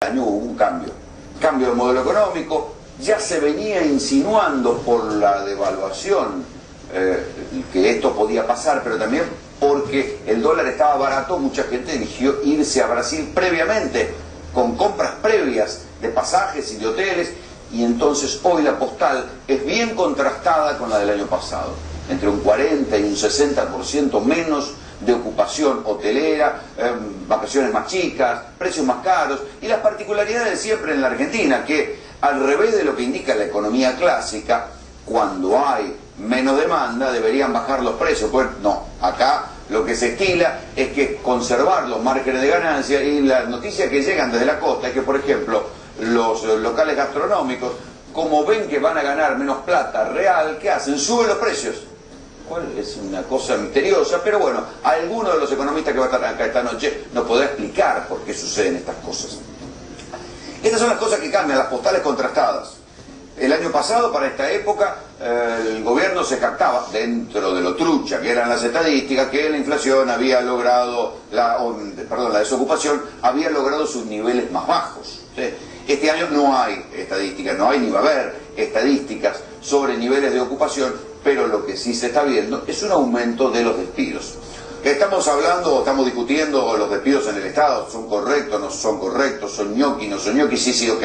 año hubo un cambio de modelo económico, ya se venía insinuando por la devaluación que esto podía pasar, pero también porque el dólar estaba barato, mucha gente eligió irse a Brasil previamente, con compras previas de pasajes y de hoteles, y entonces hoy la postal es bien contrastada con la del año pasado, entre un 40 y un 60% menos de ocupación hotelera, vacaciones más chicas, precios más caros, y las particularidades de siempre en la Argentina, que al revés de lo que indica la economía clásica, cuando hay menos demanda deberían bajar los precios. Pues no, acá lo que se estila es que conservar los márgenes de ganancia, y las noticias que llegan desde la costa es que, por ejemplo, los locales gastronómicos, como ven que van a ganar menos plata real, ¿qué hacen? Suben los precios. Es una cosa misteriosa, pero bueno, alguno de los economistas que va a estar acá esta noche nos podrá explicar por qué suceden estas cosas. Estas son las cosas que cambian, las postales contrastadas. El año pasado, para esta época, el gobierno se jactaba, dentro de lo trucha que eran las estadísticas, que la inflación había logrado, la desocupación había logrado sus niveles más bajos. ¿Sí? Este año no hay estadísticas, no hay ni va a haber estadísticas sobre niveles de ocupación, pero lo que sí se está viendo es un aumento de los despidos. Estamos hablando, estamos discutiendo los despidos en el Estado, ¿son correctos, no son correctos, son ñoqui, no son ñoqui? Sí, ok,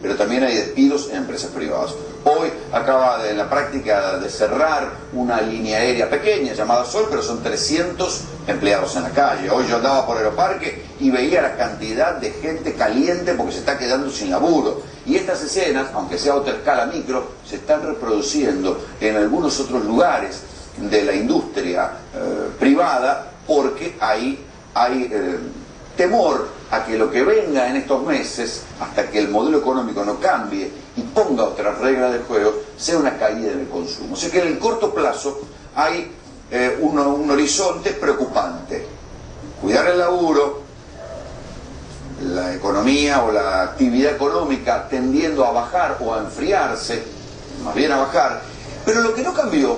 pero también hay despidos en empresas privadas. Hoy acaba en la práctica de cerrar una línea aérea pequeña llamada Sol, pero son 300 empleados en la calle. Hoy yo andaba por Aeroparque y veía la cantidad de gente caliente porque se está quedando sin laburo. Y estas escenas, aunque sea a otra escala micro, se están reproduciendo en algunos otros lugares de la industria privada, porque hay temor a que lo que venga en estos meses, hasta que el modelo económico no cambie y ponga otras reglas de juego, sea una caída en el consumo. O sea que en el corto plazo hay un horizonte preocupante. Cuidar el laburo, la economía o la actividad económica tendiendo a bajar o a enfriarse, más bien a bajar, pero lo que no cambió,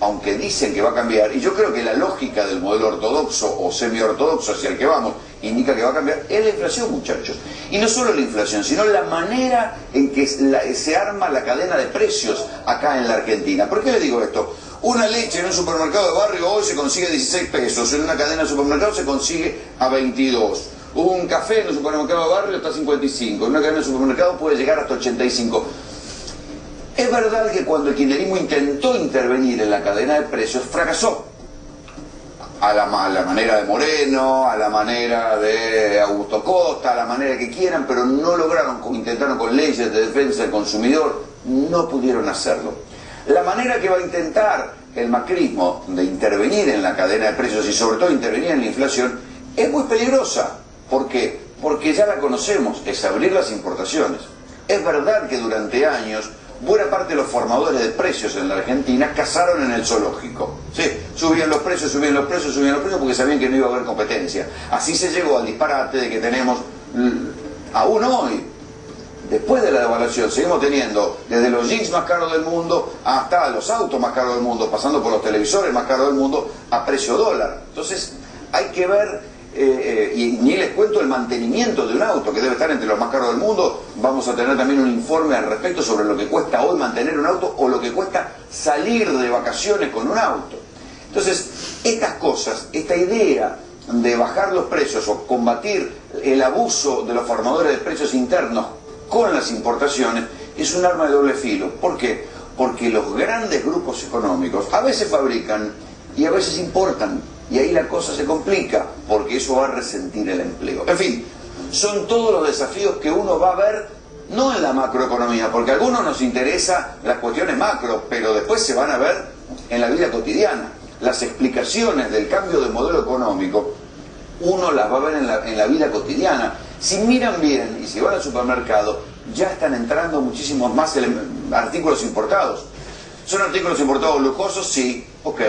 aunque dicen que va a cambiar, y yo creo que la lógica del modelo ortodoxo o semi-ortodoxo hacia el que vamos indica que va a cambiar, es la inflación, muchachos. Y no solo la inflación, sino la manera en que se arma la cadena de precios acá en la Argentina. ¿Por qué le digo esto? Una leche en un supermercado de barrio hoy se consigue a 16 pesos, en una cadena de supermercados se consigue a 22. Un café en un supermercado de barrio está a 55, en una cadena de supermercados puede llegar hasta 85. Es verdad que cuando el kirchnerismo intentó intervenir en la cadena de precios, fracasó. A la manera de Moreno, a la manera de Augusto Costa, a la manera que quieran, pero no lograron, intentaron con leyes de defensa del consumidor, no pudieron hacerlo. La manera que va a intentar el macrismo de intervenir en la cadena de precios y sobre todo intervenir en la inflación es muy peligrosa. ¿Por qué? Porque ya la conocemos, es abrir las importaciones. Es verdad que durante años buena parte de los formadores de precios en la Argentina cazaron en el zoológico. Sí, subían los precios, porque sabían que no iba a haber competencia. Así se llegó al disparate de que tenemos, aún hoy, después de la devaluación, seguimos teniendo desde los jeans más caros del mundo hasta los autos más caros del mundo, pasando por los televisores más caros del mundo a precio dólar. Entonces hay que ver, y ni les cuento el mantenimiento de un auto, que debe estar entre los más caros del mundo. Vamos a tener también un informe al respecto sobre lo que cuesta hoy mantener un auto o lo que cuesta salir de vacaciones con un auto. Entonces, estas cosas, esta idea de bajar los precios o combatir el abuso de los formadores de precios internos con las importaciones, es un arma de doble filo. ¿Por qué? Porque los grandes grupos económicos a veces fabrican y a veces importan. Y ahí la cosa se complica, porque eso va a resentir el empleo. En fin, son todos los desafíos que uno va a ver, no en la macroeconomía, porque a algunos nos interesa las cuestiones macro, pero después se van a ver en la vida cotidiana. Las explicaciones del cambio de modelo económico, uno las va a ver en la vida cotidiana. Si miran bien y si van al supermercado, ya están entrando muchísimos más artículos importados. ¿Son artículos importados lujosos? Sí, ok.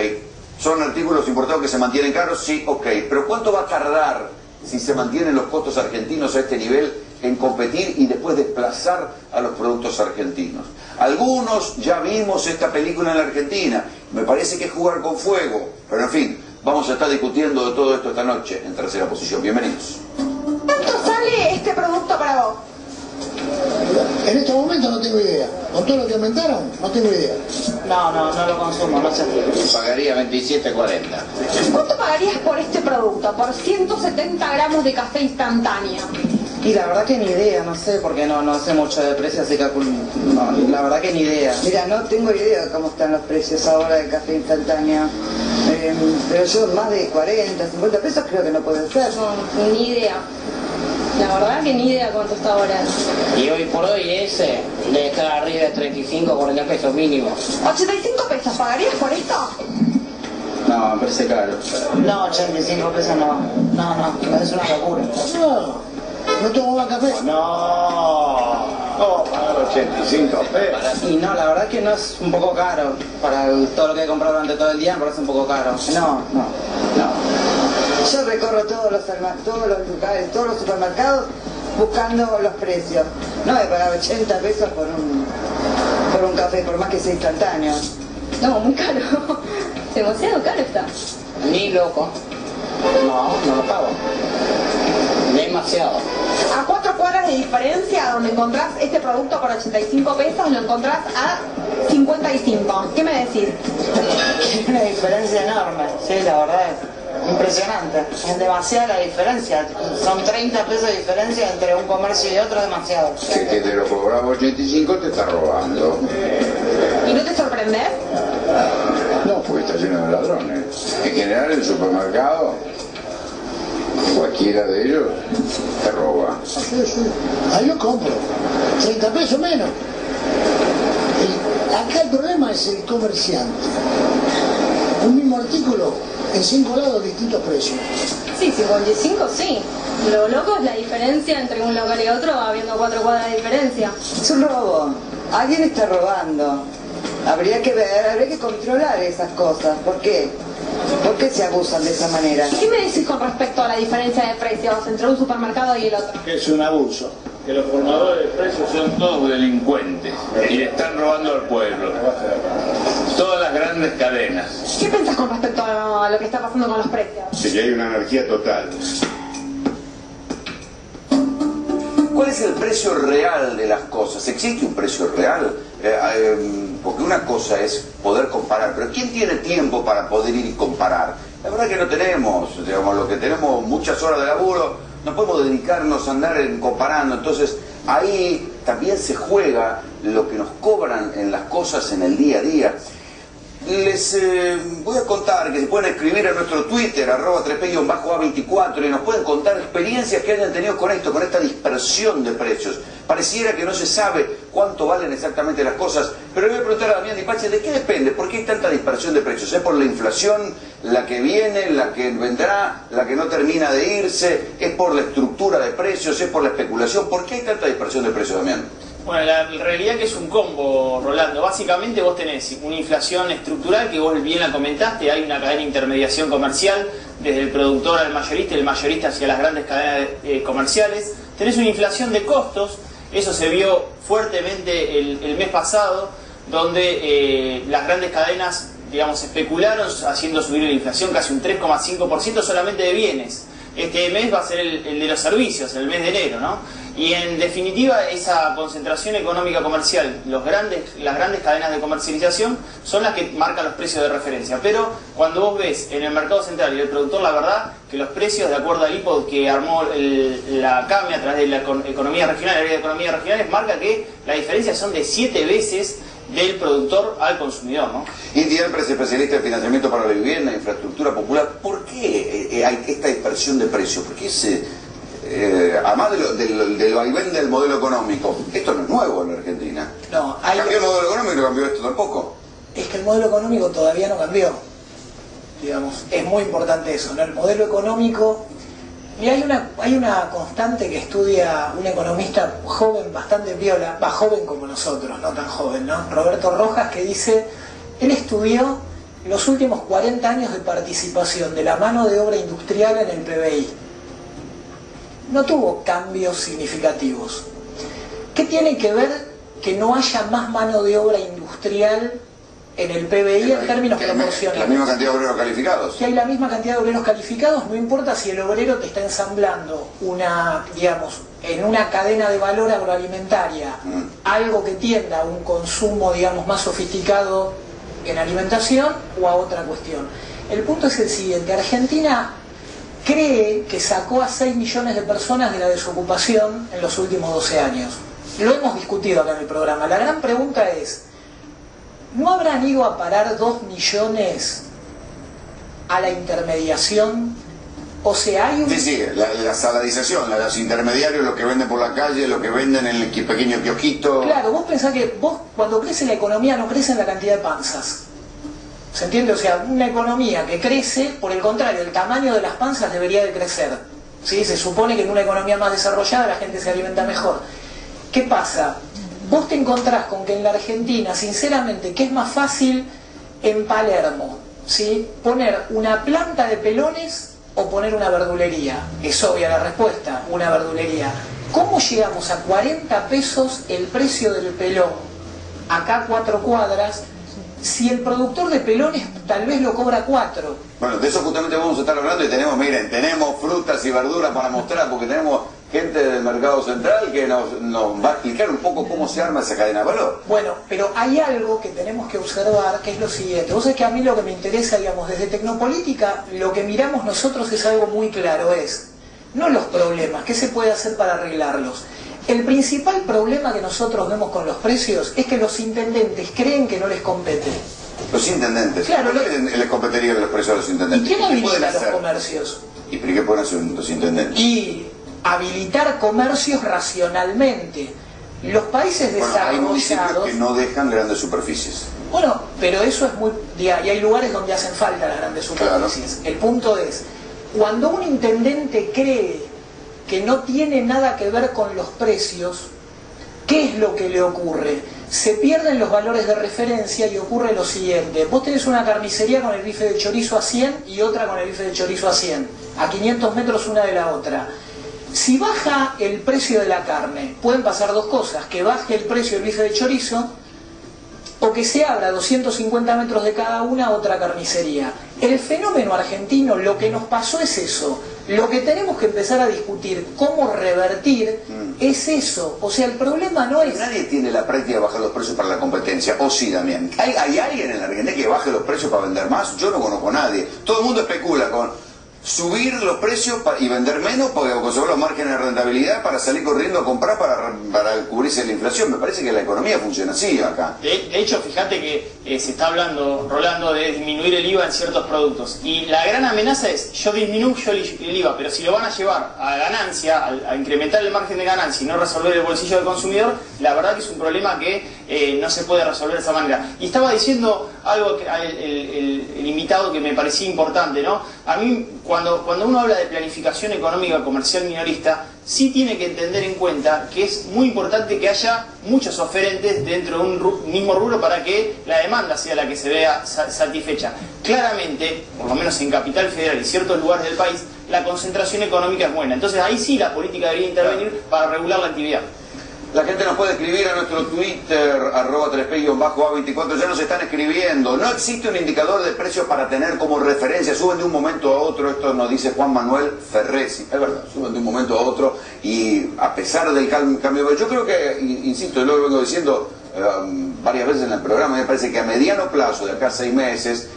¿Son artículos importados que se mantienen caros? Sí, ok. Pero ¿cuánto va a tardar, si se mantienen los costos argentinos a este nivel, en competir y después desplazar a los productos argentinos? Algunos ya vimos esta película en la Argentina. Me parece que es jugar con fuego. Pero en fin, vamos a estar discutiendo de todo esto esta noche en Tercera Posición. Bienvenidos. ¿Cuánto sale este producto para vos? tengo idea. Con todo lo que aumentaron, no tengo idea. No lo consumo, no sé. Pagaría 27.40. ¿Cuánto pagarías por este producto? Por 170 gramos de café instantáneo. Y la verdad que ni idea, no sé, porque no sé mucho de precios, así que no, la verdad que ni idea. Mira, no tengo idea de cómo están los precios ahora del café instantáneo. Pero yo más de 40, 50 pesos creo que no puede ser. No, ni idea. La verdad que ni idea cuánto está ahora. Y hoy por hoy ese debe estar arriba de 35, 40 pesos mínimo. 85 pesos, ¿pagarías por esto? No, me parece caro. No, 85 pesos no, es una locura. No tomo más café. No, pagar 85 pesos. Y no, la verdad que no es un poco caro. Para todo lo que he comprado durante todo el día me parece un poco caro. No. Yo recorro todos los lugares, todos los supermercados buscando los precios. No he pagado 80 pesos por un café, por más que sea instantáneo. No, muy caro. Demasiado caro está. Ni loco. No lo pago. Demasiado. A 4 cuadras de diferencia, donde encontrás este producto por 85 pesos, lo encontrás a 55. ¿Qué me decís? Es una diferencia enorme, sí, la verdad es impresionante. Es demasiada la diferencia. Son 30 pesos de diferencia entre un comercio y otro, demasiado. Si que te lo cobraba 85 te está robando. ¿Y no te sorprendes? No, porque está lleno de ladrones. En general el supermercado, cualquiera de ellos, te roba. Sí. Ahí lo compro. 30 pesos menos. Acá el problema es el comerciante. Un mismo artículo en 5 lados, distintos precios. Sí, 55 sí. Lo loco es la diferencia entre un local y otro, habiendo 4 cuadras de diferencia. Es un robo. Alguien está robando. Habría que ver, habría que controlar esas cosas. ¿Por qué? ¿Por qué se abusan de esa manera? ¿Qué me decís con respecto a la diferencia de precios entre un supermercado y el otro? Es un abuso. Que los formadores de precios son todos delincuentes y le están robando al pueblo. Todas las grandes cadenas. ¿Qué pensás con respecto a lo que está pasando con los precios? Sí, que hay una anarquía total. ¿Cuál es el precio real de las cosas? ¿Existe un precio real? Porque una cosa es poder comparar, pero ¿quién tiene tiempo para poder ir y comparar? La verdad que no tenemos, digamos, lo que tenemos muchas horas de laburo, no podemos dedicarnos a andar comparando, entonces ahí también se juega lo que nos cobran en las cosas en el día a día. Les voy a contar que se pueden escribir a nuestro Twitter, @3p_A24, y nos pueden contar experiencias que hayan tenido con esto, con esta dispersión de precios. Pareciera que no se sabe cuánto valen exactamente las cosas, pero le voy a preguntar a Damián Dipache, ¿de qué depende? ¿Por qué hay tanta dispersión de precios? ¿Es por la inflación, la que viene, la que vendrá, la que no termina de irse? ¿Es por la estructura de precios? ¿Es por la especulación? ¿Por qué hay tanta dispersión de precios, Damián? Bueno, la realidad que es un combo, Rolando. Básicamente vos tenés una inflación estructural que vos bien la comentaste, hay una cadena de intermediación comercial desde el productor al mayorista y el mayorista hacia las grandes cadenas comerciales. Tenés una inflación de costos, eso se vio fuertemente el mes pasado, donde las grandes cadenas, digamos, especularon haciendo subir la inflación casi un 3,5% solamente de bienes. Este mes va a ser el de los servicios, el mes de enero, ¿no? Y en definitiva esa concentración económica comercial, las grandes cadenas de comercialización son las que marcan los precios de referencia. Pero cuando vos ves en el mercado central y el productor, la verdad que los precios, de acuerdo al IPOD que armó la CAME a través de la economía regional, la área de economía regionales, marca que la diferencia son de 7 veces del productor al consumidor, ¿no? Inti Alpres, especialista en financiamiento para la vivienda, infraestructura popular. ¿Por qué hay esta dispersión de precios? ¿Por qué además del vaivén del modelo económico, esto no es nuevo en la Argentina? No, ¿Cambió el modelo económico y no cambió esto tampoco? Es que el modelo económico todavía no cambió. Digamos, es muy importante eso, ¿no? El modelo económico... Mira, hay una constante que estudia un economista joven, bastante viola, joven como nosotros, no tan joven, ¿no? Roberto Rojas, que dice, él estudió los últimos 40 años de participación de la mano de obra industrial en el PBI. No tuvo cambios significativos. ¿Qué tiene que ver que no haya más mano de obra industrial en el PBI en términos proporcionales? La misma cantidad de obreros calificados. Si hay la misma cantidad de obreros calificados, no importa si el obrero te está ensamblando digamos, en una cadena de valor agroalimentaria algo que tienda a un consumo, digamos, más sofisticado en alimentación o a otra cuestión. El punto es el siguiente: Argentina cree que sacó a 6 millones de personas de la desocupación en los últimos 12 años. Lo hemos discutido acá en el programa. La gran pregunta es, ¿no habrán ido a parar 2 millones a la intermediación? O sea, hay un... Sí, la salarización, los intermediarios, lo que venden por la calle, lo que venden en el pequeño kiosquito. Claro, vos pensás que vos, cuando crece la economía, no crece en la cantidad de panzas. ¿Se entiende? O sea, una economía que crece, por el contrario, el tamaño de las panzas debería de crecer. ¿Sí? Se supone que en una economía más desarrollada la gente se alimenta mejor. ¿Qué pasa? Vos te encontrás con que en la Argentina, sinceramente, que es más fácil en Palermo, ¿sí?, poner una planta de pelones o poner una verdulería. Es obvia la respuesta, una verdulería. ¿Cómo llegamos a 40 pesos el precio del pelón acá a 4 cuadras, si el productor de pelones tal vez lo cobra 4? Bueno, de eso justamente vamos a estar hablando y tenemos, miren, tenemos frutas y verduras para mostrar, porque tenemos gente del mercado central que nos va a explicar un poco cómo se arma esa cadena de valor. Bueno, pero hay algo que tenemos que observar, que es lo siguiente. Vos sabés que a mí lo que me interesa, digamos, desde Tecnopolítica, lo que miramos nosotros es algo muy claro, es no los problemas, qué se puede hacer para arreglarlos. El principal problema que nosotros vemos con los precios es que los intendentes creen que no les compete. Los intendentes. Claro, ¿Por qué les competiría los precios a los intendentes? ¿Y quién habilita los hacer? Comercios? ¿Y por qué pueden hacer los intendentes? Y habilitar comercios racionalmente. Los países desarrollados... Hay municipios que no dejan grandes superficies. Bueno, pero eso es muy... Y hay lugares donde hacen falta las grandes superficies. Claro. El punto es, cuando un intendente cree que no tiene nada que ver con los precios, ¿qué es lo que le ocurre? Se pierden los valores de referencia y ocurre lo siguiente. Vos tenés una carnicería con el bife de chorizo a 100 y otra con el bife de chorizo a 100. A 500 metros una de la otra. Si baja el precio de la carne, pueden pasar dos cosas: que baje el precio del bife de chorizo o que se abra a 250 metros de cada una otra carnicería. El fenómeno argentino, lo que nos pasó es eso. Lo que tenemos que empezar a discutir, cómo revertir, es eso. O sea, el problema no es... Nadie tiene la práctica de bajar los precios para la competencia. ¿O sí, Damián? ¿Hay alguien en la Argentina que baje los precios para vender más? Yo no conozco a nadie. Todo el mundo especula con subir los precios y vender menos para conservar los márgenes de rentabilidad, para salir corriendo a comprar para cubrirse la inflación. Me parece que la economía funciona así acá. De hecho, fíjate que se está hablando, Rolando, de disminuir el IVA en ciertos productos. Y la gran amenaza es, yo disminuyo el IVA, pero si lo van a llevar a ganancia, a incrementar el margen de ganancia y no resolver el bolsillo del consumidor, la verdad que es un problema que no se puede resolver de esa manera. Y estaba diciendo algo que el invitado que me parecía importante, ¿no? A mí, cuando uno habla de planificación económica comercial minorista, sí tiene que entender en cuenta que es muy importante que haya muchos oferentes dentro de un mismo rubro para que la demanda sea la que se vea satisfecha. Claramente, por lo menos en Capital Federal y ciertos lugares del país, la concentración económica es buena. Entonces ahí sí la política debería intervenir para regular la actividad. La gente nos puede escribir a nuestro Twitter, @3P_A24, ya nos están escribiendo. No existe un indicador de precios para tener como referencia, suben de un momento a otro, esto nos dice Juan Manuel Ferresi, es verdad, suben de un momento a otro y a pesar del cambio, yo creo que, insisto, yo lo vengo diciendo varias veces en el programa, me parece que a mediano plazo, de acá a 6 meses,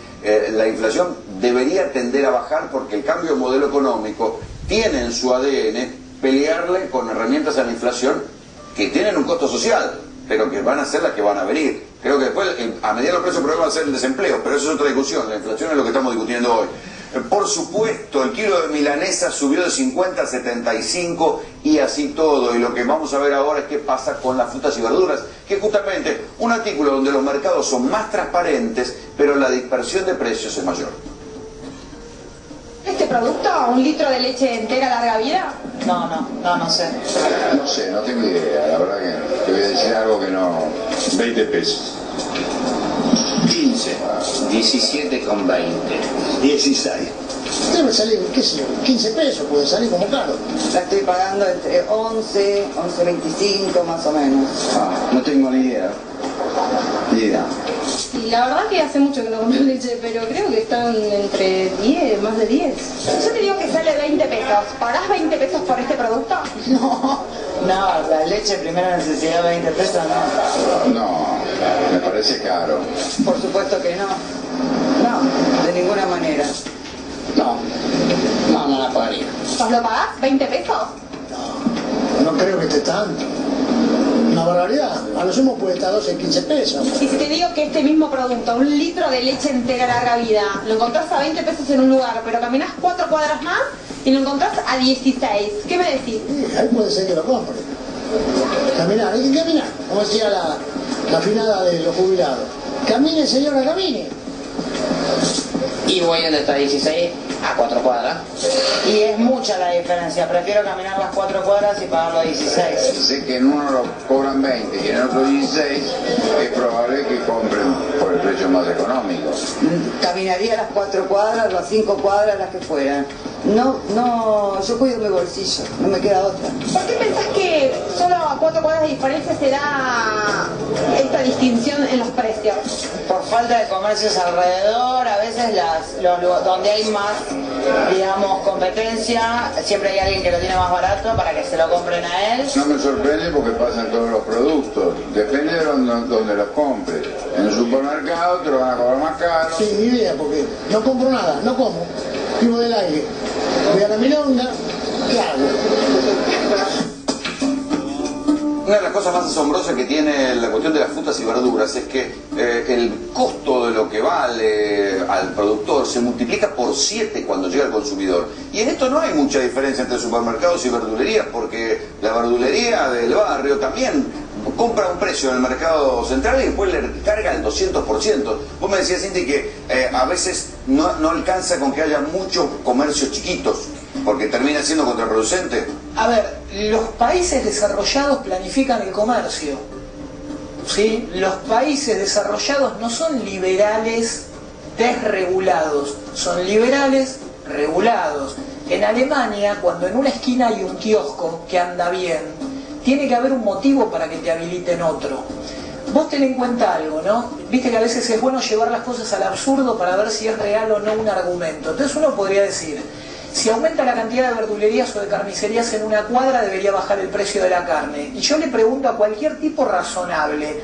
la inflación debería tender a bajar porque el cambio de modelo económico tiene en su ADN pelearle con herramientas a la inflación que tienen un costo social, pero que van a ser las que van a venir. Creo que después, a mediano plazo, el problema va a ser el desempleo, pero eso es otra discusión. La inflación es lo que estamos discutiendo hoy. Por supuesto, el kilo de milanesa subió de 50 a 75 y así todo. Y lo que vamos a ver ahora es qué pasa con las frutas y verduras, que es justamente un artículo donde los mercados son más transparentes, pero la dispersión de precios es mayor. ¿Este producto, un litro de leche entera larga vida? No sé. No sé, no tengo idea. La verdad que te voy a decir algo que no... 20 pesos. 15. 17,20. 16. Debe salir, qué sé yo, 15 pesos, puede salir como caro. La estoy pagando entre 11, 11.25 más o menos. No tengo ni idea. Ni idea. Sí, la verdad que hace mucho que no compro leche, pero creo que están entre 10, más de 10. Yo te digo que sale 20 pesos. ¿Pagás 20 pesos por este producto? No, la leche primera necesidad, 20 pesos, no. No, me parece caro. Por supuesto que no. No, de ninguna manera. No la pagaría. ¿Vos lo pagás? ¿20 pesos? No creo que esté tanto. Una barbaridad. A lo sumo puede estar 12, 15 pesos. Y si te digo que este mismo producto, 1 litro de leche entera larga vida, lo encontrás a 20 pesos en un lugar, pero caminás 4 cuadras más y lo encontrás a 16, ¿qué me decís? Sí, ahí puede ser que lo compre. Caminar, hay que caminar. Como decía la finada de los jubilados. Camine, señora, camine. Y voy donde está 16 a 4 cuadras. Y es mucha la diferencia, prefiero caminar las 4 cuadras y pagarlo a 16. Si sé que en uno lo cobran 20 y en otro 16, es probable que compren por el precio más económico. Caminaría las 4 cuadras, las 5 cuadras, las que fueran. No, yo cuido mi bolsillo, no me queda otra. ¿Por qué pensás que solo a 4 cuadras de diferencia se da esta distinción en los precios? Por falta de comercios alrededor, a veces donde hay más, digamos, competencia, siempre hay alguien que lo tiene más barato para que se lo compren a él. No me sorprende porque pasan todos los productos, depende de donde los compres. En el supermercado te lo van a cobrar más caro. Sí, ni idea, porque no compro nada, no como. Vivo del aire. Voy a la milonga, ¿qué hago? Una de las cosas más asombrosas que tiene la cuestión de las frutas y verduras es que el costo de lo que vale al productor se multiplica por 7 cuando llega al consumidor. Y en esto no hay mucha diferencia entre supermercados y verdulerías, porque la verdulería del barrio también compra un precio en el mercado central y después le carga el 200%. Vos me decías, Cinti, que a veces no alcanza con que haya muchos comercios chiquitos, porque termina siendo contraproducente. A ver, los países desarrollados planifican el comercio, ¿sí? Los países desarrollados no son liberales desregulados, son liberales regulados. En Alemania, cuando en una esquina hay un kiosco que anda bien, tiene que haber un motivo para que te habiliten otro. Vos ten en cuenta algo, ¿no? Viste que a veces es bueno llevar las cosas al absurdo para ver si es real o no un argumento. Entonces uno podría decir, si aumenta la cantidad de verdulerías o de carnicerías en una cuadra, debería bajar el precio de la carne. Y yo le pregunto a cualquier tipo razonable,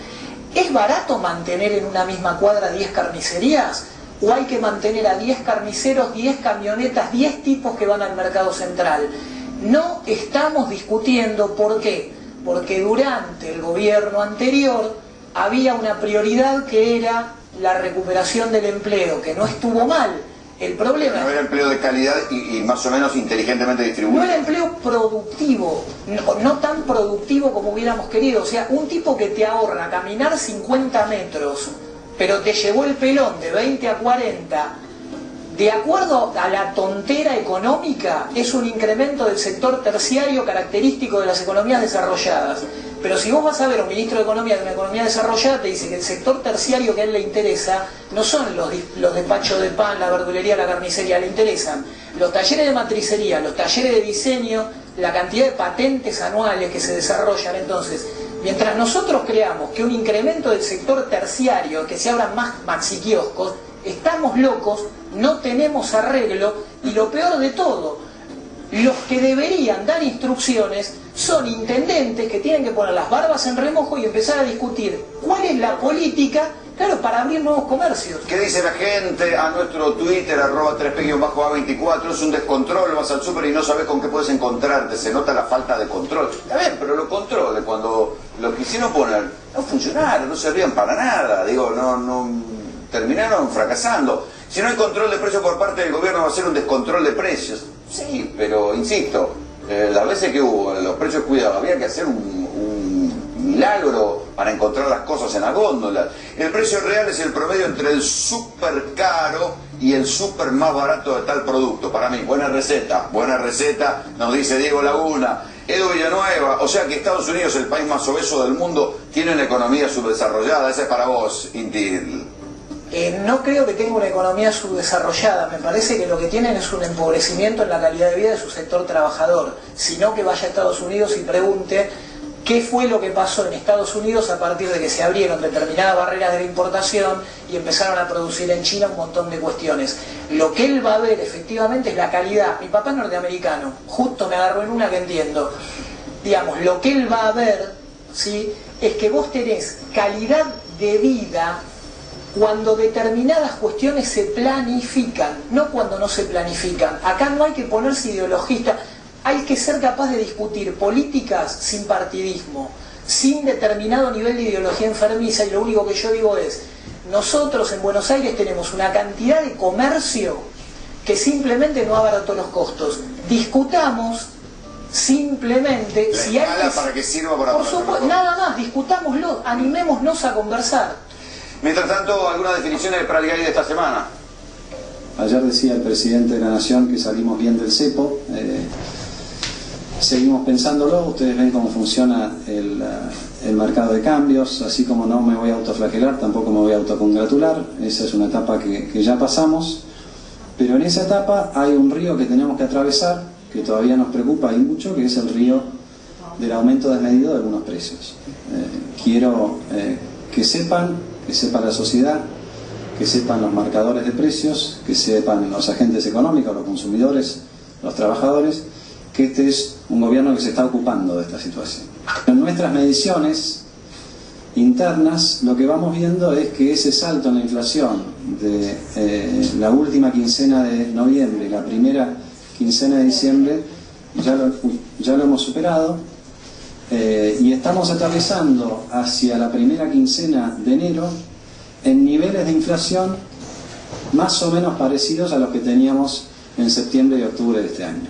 ¿es barato mantener en una misma cuadra 10 carnicerías? ¿O hay que mantener a 10 carniceros, 10 camionetas, 10 tipos que van al mercado central? No estamos discutiendo por qué. Porque durante el gobierno anterior había una prioridad que era la recuperación del empleo, que no estuvo mal. El problema no era empleo de calidad y más o menos inteligentemente distribuido. No era empleo productivo, no tan productivo como hubiéramos querido. O sea, un tipo que te ahorra caminar 50 metros, pero te llevó el pelón de 20 a 40, de acuerdo a la tontera económica, es un incremento del sector terciario característico de las economías desarrolladas. Pero si vos vas a ver a un ministro de Economía de una economía desarrollada, te dice que el sector terciario que a él le interesa no son los despachos de pan, la verdulería, la carnicería, le interesan los talleres de matricería, los talleres de diseño, la cantidad de patentes anuales que se desarrollan. Entonces, mientras nosotros creamos que un incremento del sector terciario, que se abran más maxiquioscos, estamos locos, no tenemos arreglo, y lo peor de todo, los que deberían dar instrucciones son intendentes que tienen que poner las barbas en remojo y empezar a discutir cuál es la política, claro, para abrir nuevos comercios. ¿Qué dice la gente a nuestro Twitter, @3p_A24? Es un descontrol, vas al súper y no sabes con qué puedes encontrarte, se nota la falta de control. Está bien, pero los controles, cuando lo quisieron poner, no funcionaron, no servían para nada, digo, no terminaron fracasando. Si no hay control de precios por parte del gobierno, va a ser un descontrol de precios. Sí, pero insisto, las veces que hubo los precios cuidados, había que hacer un milagro para encontrar las cosas en la góndola. El precio real es el promedio entre el súper caro y el súper más barato de tal producto. Para mí, buena receta, nos dice Diego Laguna. Edu Villanueva, o sea que Estados Unidos, el país más obeso del mundo, tiene una economía subdesarrollada. Esa es para vos, Inti. No creo que tenga una economía subdesarrollada, me parece que lo que tienen es un empobrecimiento en la calidad de vida de su sector trabajador, sino que vaya a Estados Unidos y pregunte ¿Qué fue lo que pasó en Estados Unidos a partir de que se abrieron determinadas barreras de la importación y empezaron a producir en China un montón de cuestiones? Lo que él va a ver efectivamente es la calidad. Mi papá es norteamericano, justo me agarró en una que entiendo. Digamos, lo que él va a ver, ¿sí?, es que vos tenés calidad de vida cuando determinadas cuestiones se planifican, no cuando no se planifican. Acá no hay que ponerse ideologista. Hay que ser capaz de discutir políticas sin partidismo, sin determinado nivel de ideología enfermiza, y lo único que yo digo es, nosotros en Buenos Aires tenemos una cantidad de comercio que simplemente no abarató los costos. Discutamos simplemente la si hay para que sirva para por supuesto, nada más, discutámoslo, animémonos a conversar. Mientras tanto, ¿algunas definiciones para el GAI de esta semana? Ayer decía el presidente de la Nación que salimos bien del cepo. Seguimos pensándolo, ustedes ven cómo funciona el mercado de cambios, así como no me voy a autoflagelar, tampoco me voy a autocongratular, esa es una etapa que ya pasamos, pero en esa etapa hay un río que tenemos que atravesar, que todavía nos preocupa y mucho, que es el río del aumento desmedido de algunos precios. Quiero que sepa la sociedad, que sepan los marcadores de precios, que sepan los agentes económicos, los consumidores, los trabajadores, que este es un gobierno que se está ocupando de esta situación. En nuestras mediciones internas lo que vamos viendo es que ese salto en la inflación de la última quincena de noviembre y la primera quincena de diciembre ya lo hemos superado, y estamos atravesando hacia la primera quincena de enero en niveles de inflación más o menos parecidos a los que teníamos en septiembre y octubre de este año.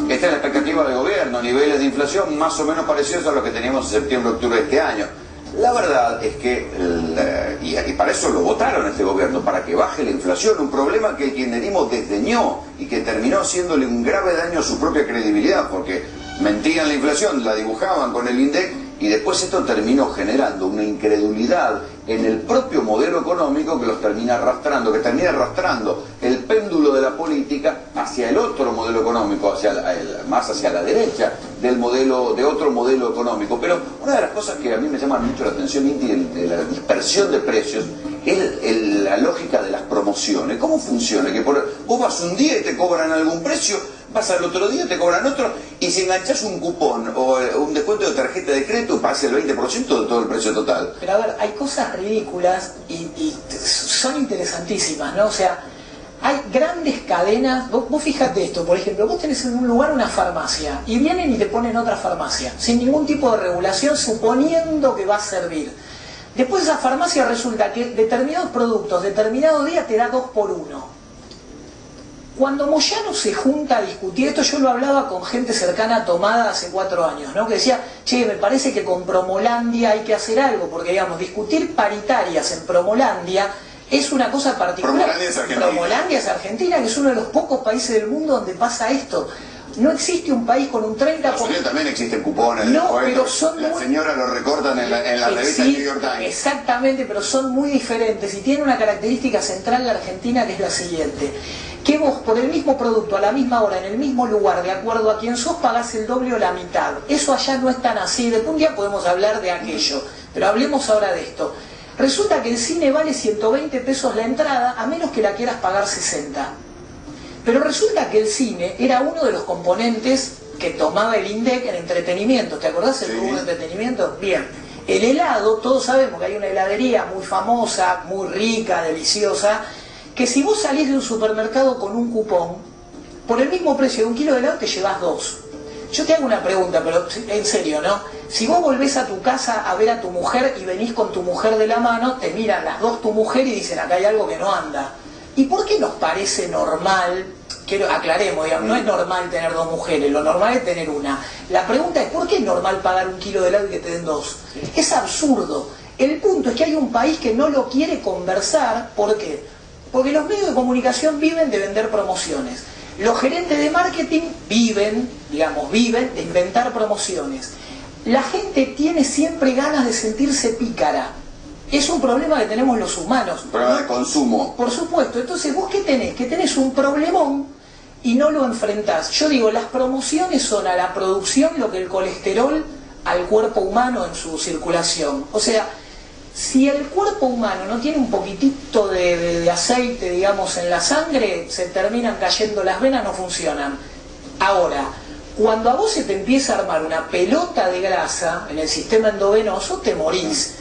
Esta es la expectativa del gobierno, niveles de inflación más o menos parecidos a los que teníamos en septiembre y octubre de este año. La verdad es que, y para eso lo votaron este gobierno, para que baje la inflación, un problema que el kirchnerismo desdeñó y que terminó haciéndole un grave daño a su propia credibilidad, porque mentían la inflación, la dibujaban con el INDEC, y después esto terminó generando una incredulidad en el propio modelo económico que los termina arrastrando, que termina arrastrando el péndulo de la política hacia el otro modelo económico, más hacia la derecha de otro modelo económico. Pero una de las cosas que a mí me llama mucho la atención, Inti, de la dispersión de precios, es la lógica de las promociones. ¿Cómo funciona? Que vos vas un día y te cobran algún precio, vas al otro día, te cobran otro, y si enganchás un cupón o un descuento de tarjeta de crédito, pasa el 20% de todo el precio total. Pero a ver, hay cosas ridículas y son interesantísimas, ¿no? O sea, hay grandes cadenas. Vos fíjate esto, por ejemplo, vos tenés en un lugar una farmacia y vienen y te ponen otra farmacia, sin ningún tipo de regulación, suponiendo que va a servir. Después esa farmacia resulta que determinados productos, determinado día te da 2 por 1. Cuando Moyano se junta a discutir esto, yo lo hablaba con gente cercana a Tomada hace 4 años, ¿no? Que decía, che, me parece que con Promolandia hay que hacer algo, porque digamos, discutir paritarias en Promolandia es una cosa particular. Promolandia es Argentina. Promolandia es Argentina, que es uno de los pocos países del mundo donde pasa esto. No existe un país con un 30%. En Unidos también existen cupones. No, pero son la señora lo recortan en la revista New York Times. Exactamente, pero son muy diferentes y tiene una característica central la Argentina, que es la siguiente: que vos por el mismo producto, a la misma hora, en el mismo lugar, de acuerdo a quién sos, pagás el doble o la mitad. Eso allá no es tan así. Después un día podemos hablar de aquello, pero hablemos ahora de esto. Resulta que el cine vale 120 pesos la entrada, a menos que la quieras pagar 60. Pero resulta que el cine era uno de los componentes que tomaba el INDEC en entretenimiento. ¿Te acordás del rubro de entretenimiento? Bien. El helado, todos sabemos que hay una heladería muy famosa, muy rica, deliciosa, que si vos salís de un supermercado con un cupón, por el mismo precio de 1 kilo de helado te llevas 2. Yo te hago una pregunta, pero en serio, ¿no? Si vos volvés a tu casa a ver a tu mujer y venís con tu mujer de la mano, te miran las dos tu mujer y dicen, acá hay algo que no anda. ¿Y por qué nos parece normal? Aclaremos, digamos, no es normal tener 2 mujeres, lo normal es tener una. La pregunta es, ¿por qué es normal pagar 1 kilo de helado y que te den 2? Es absurdo. El punto es que hay un país que no lo quiere conversar. ¿Por qué? Porque los medios de comunicación viven de vender promociones. Los gerentes de marketing viven de inventar promociones. La gente tiene siempre ganas de sentirse pícara. Es un problema que tenemos los humanos. Un problema de consumo. Por supuesto. Entonces, ¿vos qué tenés? Que tenés un problemón y no lo enfrentás. Yo digo, las promociones son a la producción lo que el colesterol al cuerpo humano en su circulación. O sea, si el cuerpo humano no tiene un poquitito de aceite, digamos, en la sangre, se terminan cayendo las venas, no funcionan. Ahora, cuando a vos se te empieza a armar una pelota de grasa en el sistema endovenoso, te morís.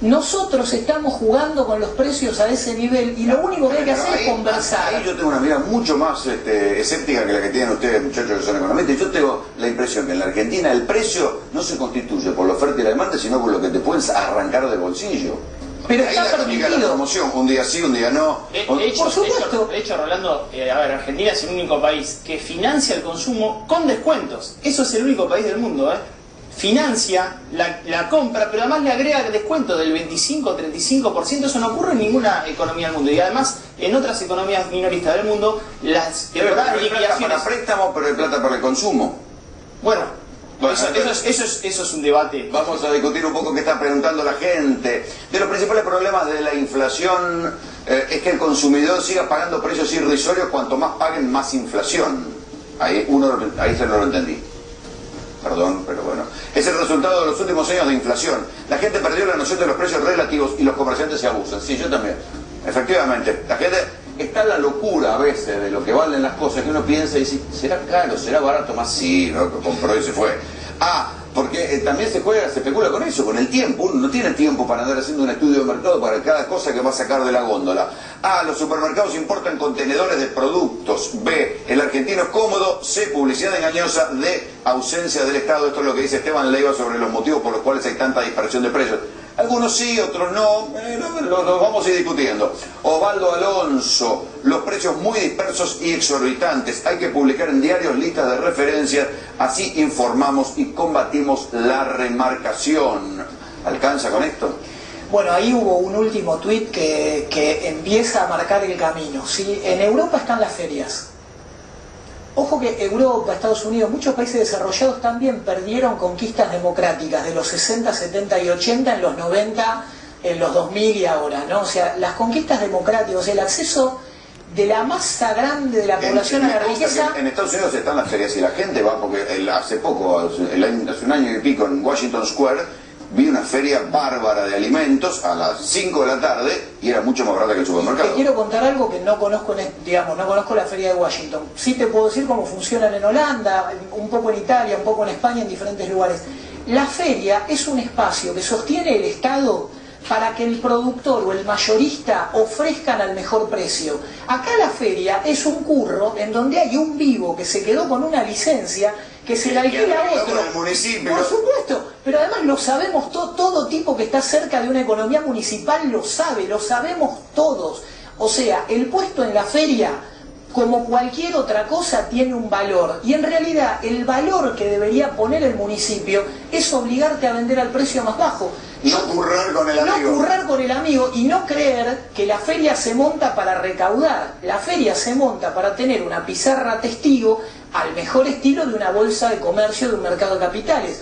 Nosotros estamos jugando con los precios a ese nivel y lo único que hay que hacer es conversar. Ahí yo tengo una mirada mucho más escéptica que la que tienen ustedes, muchachos que son economistas. Yo tengo la impresión que en la Argentina el precio no se constituye por la oferta y la demanda, sino por lo que te puedes arrancar del bolsillo. Pero ahí está la permitido. La promoción, un día sí, un día no. Por supuesto. De hecho, Rolando, a ver, Argentina es el único país que financia el consumo con descuentos. Eso es el único país del mundo, financia la compra, pero además le agrega descuento del 25-35%. Eso no ocurre en ninguna economía del mundo. Y además, en otras economías minoristas del mundo, las temporadas de liquidaciones... para préstamos, pero hay plata para el consumo. Bueno, eso es un debate. Vamos a discutir un poco qué está preguntando la gente. De los principales problemas de la inflación es que el consumidor siga pagando precios irrisorios. Cuanto más paguen, más inflación. Ahí se no lo entendí. Perdón, pero bueno. Es el resultado de los últimos años de inflación. La gente perdió la noción de los precios relativos y los comerciantes se abusan. Sí, yo también. Efectivamente. La gente está en la locura a veces de lo que valen las cosas, que uno piensa y dice, ¿será caro? ¿Será barato? Más sí, ¿no? Compró y se fue. Porque también se especula con eso, con el tiempo. Uno no tiene tiempo para andar haciendo un estudio de mercado para cada cosa que va a sacar de la góndola. Los supermercados importan contenedores de productos. B, el argentino es cómodo. C, publicidad engañosa. D, ausencia del Estado. Esto es lo que dice Esteban Leiva sobre los motivos por los cuales hay tanta dispersión de precios. Algunos sí, otros no, los vamos a ir discutiendo. Osvaldo Alonso, los precios muy dispersos y exorbitantes. Hay que publicar en diarios listas de referencias, así informamos y combatimos la remarcación. ¿Alcanza con esto? Bueno, ahí hubo un último tuit que empieza a marcar el camino, ¿sí? En Europa están las ferias. Ojo que Europa, Estados Unidos, muchos países desarrollados también perdieron conquistas democráticas de los 60, 70 y 80 en los 90, en los 2000 y ahora, ¿no? O sea, las conquistas democráticas, el acceso de la masa grande de la población a la riqueza... En Estados Unidos están las ferias y la gente va, porque hace poco, hace un año y pico, en Washington Square, vi una feria bárbara de alimentos a las 5 de la tarde y era mucho más barata que el supermercado. Te quiero contar algo que no conozco, no conozco la feria de Washington. Sí te puedo decir cómo funcionan en Holanda, un poco en Italia, un poco en España, en diferentes lugares. La feria es un espacio que sostiene el Estado para que el productor o el mayorista ofrezcan al mejor precio. Acá la feria es un curro en donde hay un vivo que se quedó con una licencia que se la alquila a otro. El municipio. Por supuesto, pero además lo sabemos todo tipo que está cerca de una economía municipal lo sabe, lo sabemos todos. O sea, el puesto en la feria, como cualquier otra cosa, tiene un valor. Y en realidad el valor que debería poner el municipio es obligarte a vender al precio más bajo. No currar con el amigo. No currar con el amigo y no creer que la feria se monta para recaudar. La feria se monta para tener una pizarra testigo al mejor estilo de una bolsa de comercio de un mercado de capitales.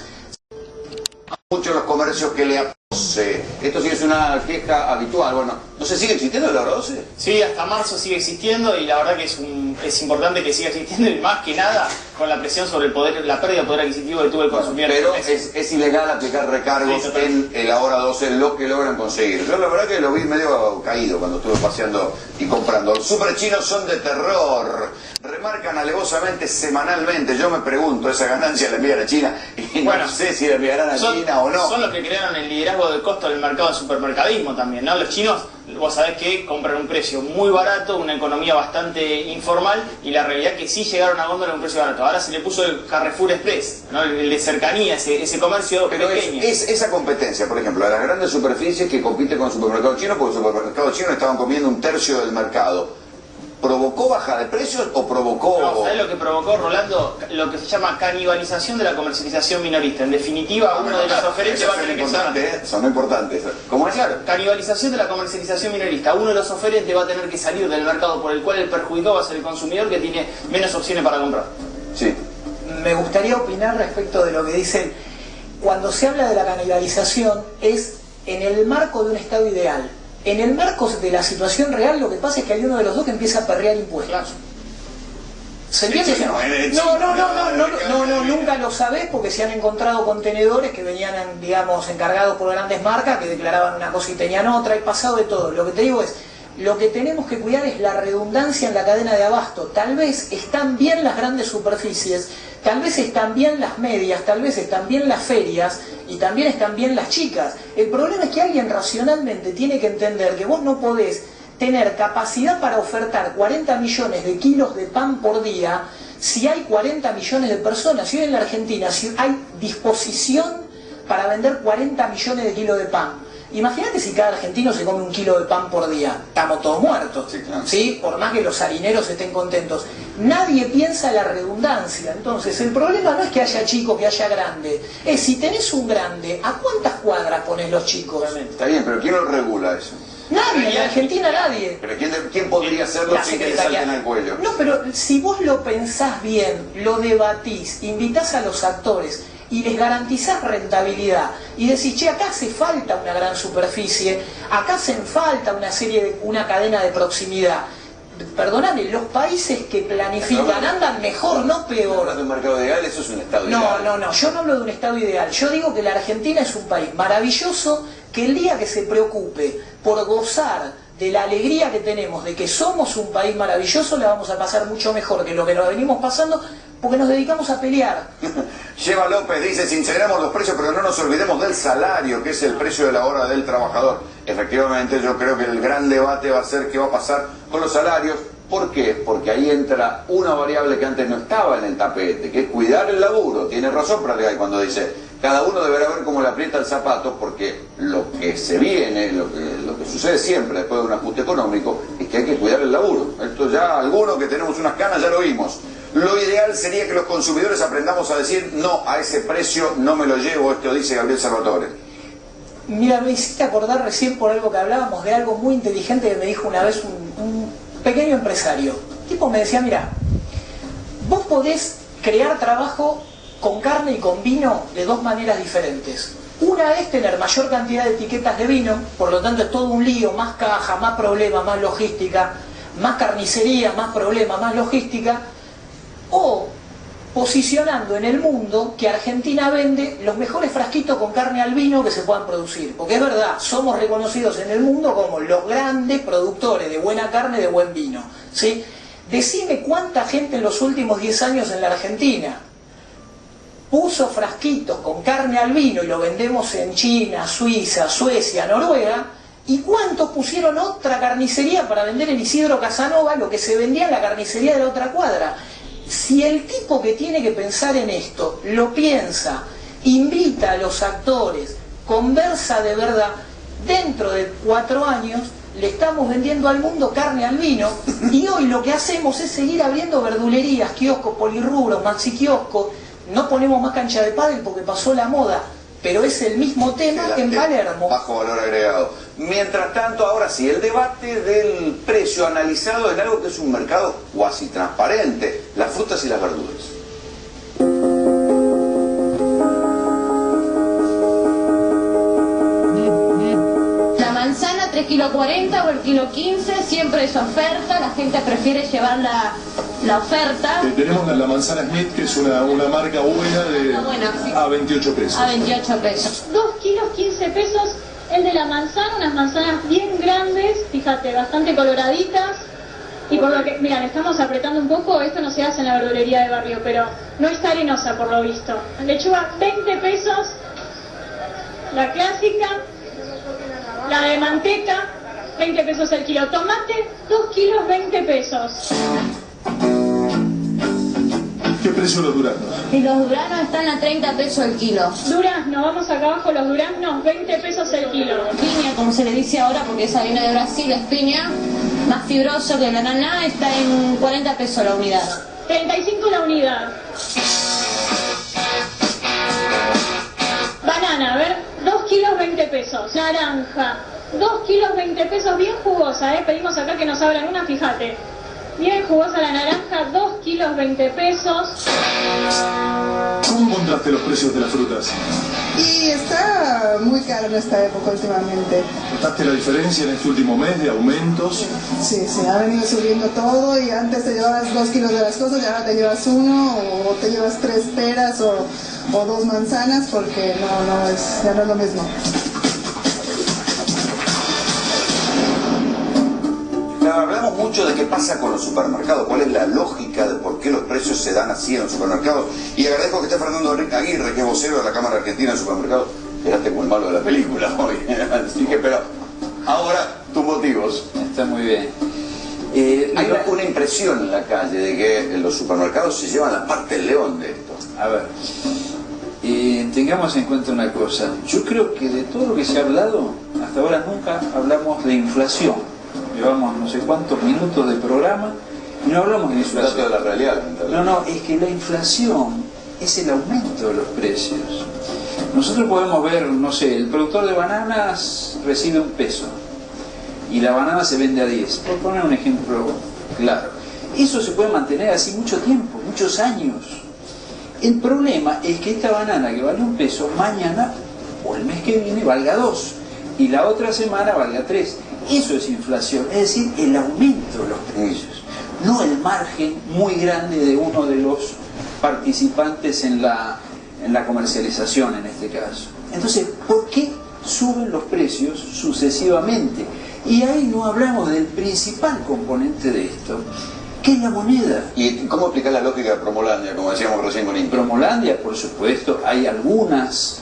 Muchos los comercios que le apose. Esto sí es una queja habitual. Bueno, ¿no se sigue existiendo la hora 12? Sí, hasta marzo sigue existiendo y la verdad que es importante que siga existiendo y más que nada con la presión sobre el poder, la pérdida de poder adquisitivo que tuvo el consumidor. Pero es ilegal aplicar recargos en la hora 12, lo que logran conseguir. Yo la verdad que lo vi medio caído cuando estuve paseando y comprando. Los superchinos son de terror. Remarcan alevosamente semanalmente. Yo me pregunto, ¿esa ganancia la envían a China? Y no sé si la enviarán a China o no. Son los que crearon el liderazgo del costo del mercado de supermercadismo también, ¿no? Los chinos, vos sabés que compran un precio muy barato, una economía bastante informal, y la realidad es que sí llegaron a góndola a un precio barato. Ahora se le puso el Carrefour Express, ¿no? El de cercanía, ese comercio pero pequeño. Es esa competencia, por ejemplo, a las grandes superficies que compiten con el supermercado chino, porque el supermercado chino estaban comiendo un tercio del mercado. ¿Provocó baja de precios o provocó...? No, ¿sabés lo que provocó, Rolando? Lo que se llama canibalización de la comercialización minorista. En definitiva, uno de los oferentes va a tener que salir... Son importantes. ¿Cómo es? Claro, canibalización de la comercialización minorista. Uno de los oferentes va a tener que salir del mercado por el cual el perjudicado va a ser el consumidor, que tiene menos opciones para comprar. Sí. Me gustaría opinar respecto de lo que dicen. Cuando se habla de la canibalización es en el marco de un estado ideal. En el marco de la situación real lo que pasa es que hay uno de los dos que empieza a perrear impuestos. ¿Se entiende? No, nunca lo sabés porque se han encontrado contenedores que venían, digamos, encargados por grandes marcas que declaraban una cosa y tenían otra, y pasado de todo. Lo que te digo es, lo que tenemos que cuidar es la redundancia en la cadena de abasto. Tal vez están bien las grandes superficies, tal vez están bien las medias, tal vez están bien las ferias y también están bien las chicas. El problema es que alguien racionalmente tiene que entender que vos no podés tener capacidad para ofertar 40 millones de kilos de pan por día si hay 40 millones de personas. Si hoy en la Argentina si hay disposición para vender 40 millones de kilos de pan, imagínate si cada argentino se come 1 kilo de pan por día. Estamos todos muertos, ¿sí? Por más que los harineros estén contentos. Nadie piensa en la redundancia. Entonces, el problema no es que haya chico, que haya grande. Es si tenés un grande, ¿a cuántas cuadras pones los chicos? Está bien, pero ¿quién lo regula eso? Nadie, en Argentina nadie. ¿Pero quién podría hacerlo sin que le salten al cuello? No, pero si vos lo pensás bien, lo debatís, invitás a los actores y les garantizás rentabilidad y decís, che, acá hace falta una gran superficie, acá hacen falta una cadena de proximidad. Perdóname, los países que planifican andan mejor, no peor. ¿Hablas de un mercado ideal? Eso es un estado ideal. No, yo no hablo de un estado ideal. Yo digo que la Argentina es un país maravilloso, que el día que se preocupe por gozar de la alegría que tenemos de que somos un país maravilloso, la vamos a pasar mucho mejor que lo que nos venimos pasando, porque nos dedicamos a pelear. Lleva López dice, sinceremos los precios, pero no nos olvidemos del salario, que es el precio de la hora del trabajador. Efectivamente, yo creo que el gran debate va a ser qué va a pasar con los salarios. ¿Por qué? Porque ahí entra una variable que antes no estaba en el tapete, que es cuidar el laburo. Tiene razón Pratgay cuando dice, cada uno deberá ver cómo le aprieta el zapato, porque lo que se viene, lo que sucede siempre después de un ajuste económico, es que hay que cuidar el laburo. Esto ya, algunos que tenemos unas canas ya lo vimos. Lo ideal sería que los consumidores aprendamos a decir, no, a ese precio no me lo llevo, esto dice Gabriel Salvatore. Mira, me hiciste acordar recién por algo que hablábamos, de algo muy inteligente que me dijo una vez un pequeño empresario. El tipo me decía, mira, vos podés crear trabajo con carne y con vino de dos maneras diferentes. Una es tener mayor cantidad de etiquetas de vino, por lo tanto es todo un lío, más caja, más problema, más logística, más carnicería, más problema, más logística, o posicionando en el mundo que Argentina vende los mejores frasquitos con carne al vino que se puedan producir. Porque es verdad, somos reconocidos en el mundo como los grandes productores de buena carne y de buen vino, ¿sí? Decime cuánta gente en los últimos 10 años en la Argentina puso frasquitos con carne al vino y lo vendemos en China, Suiza, Suecia, Noruega, y cuántos pusieron otra carnicería para vender en Isidro Casanova lo que se vendía en la carnicería de la otra cuadra. Si el tipo que tiene que pensar en esto lo piensa, invita a los actores, conversa de verdad, dentro de 4 años le estamos vendiendo al mundo carne al vino, y hoy lo que hacemos es seguir abriendo verdulerías, kioscos, polirrubros, maxi kioscos. No ponemos más cancha de pádel porque pasó la moda, pero es el mismo tema que en Palermo. Bajo valor agregado. Mientras tanto, ahora sí, el debate del precio analizado en algo que es un mercado cuasi transparente, las frutas y las verduras. La manzana 3,40 kilos o el 1,15 kilos, siempre es oferta, la gente prefiere llevar la oferta. Tenemos la manzana Smith, que es una marca buena sí. A 28 pesos. A 28 pesos. 2 kilos 15 pesos el de la manzana, unas manzanas bien grandes, fíjate, bastante coloraditas. Y por lo que, mira, le estamos apretando un poco, esto no se hace en la verdulería de barrio, pero no está arenosa por lo visto. Lechuga 20 pesos, la clásica, la de manteca, 20 pesos el kilo. Tomate, 2 kilos 20 pesos. ¿Qué precio los duraznos? Y los duraznos están a 30 pesos el kilo. Durazno, vamos acá abajo, los duraznos, 20 pesos el kilo. Piña, como se le dice ahora, porque esa viene de Brasil, es piña, más fibroso que el ananá, está en 40 pesos la unidad. 35 la unidad. Banana, a ver, 2 kilos 20 pesos. Naranja, 2 kilos 20 pesos, bien jugosa, pedimos acá que nos abran una, fíjate. Bien jugosa la naranja, 2 kilos 20 pesos. ¿Cómo encontraste los precios de las frutas? Y está está muy caro en esta época últimamente. ¿Notaste la diferencia en este último mes de aumentos? Sí, ha venido subiendo todo y antes te llevabas 2 kilos de las cosas y ahora te llevas 1 o te llevas 3 peras o 2 manzanas porque ya no es lo mismo. Hablamos mucho de qué pasa con los supermercados, cuál es la lógica de por qué los precios se dan así en los supermercados. Y agradezco que esté Fernando Aguirre, que es vocero de la Cámara Argentina de Supermercados. Quedaste como el malo de la película hoy. Así que, pero ahora tus motivos. Está muy bien. Hay una impresión en la calle de que los supermercados se llevan la parte del león de esto. A ver, tengamos en cuenta una cosa. Yo creo que de todo lo que se ha hablado, hasta ahora nunca hablamos de inflación. Llevamos no sé cuántos minutos de programa y no hablamos de inflación. De la realidad. No, es que la inflación es el aumento de los precios. Nosotros podemos ver, no sé, el productor de bananas recibe $1 y la banana se vende a 10, por poner un ejemplo claro. Eso se puede mantener así mucho tiempo, muchos años. El problema es que esta banana que vale $1, mañana o el mes que viene valga 2 y la otra semana valga 3. Eso es inflación, es decir, el aumento de los precios, no el margen muy grande de uno de los participantes en la comercialización en este caso. Entonces, ¿por qué suben los precios sucesivamente? Y ahí no hablamos del principal componente de esto, que es la moneda. ¿Y cómo explicar la lógica de Promolandia, como decíamos recién con Inter? Promolandia, por supuesto, hay algunos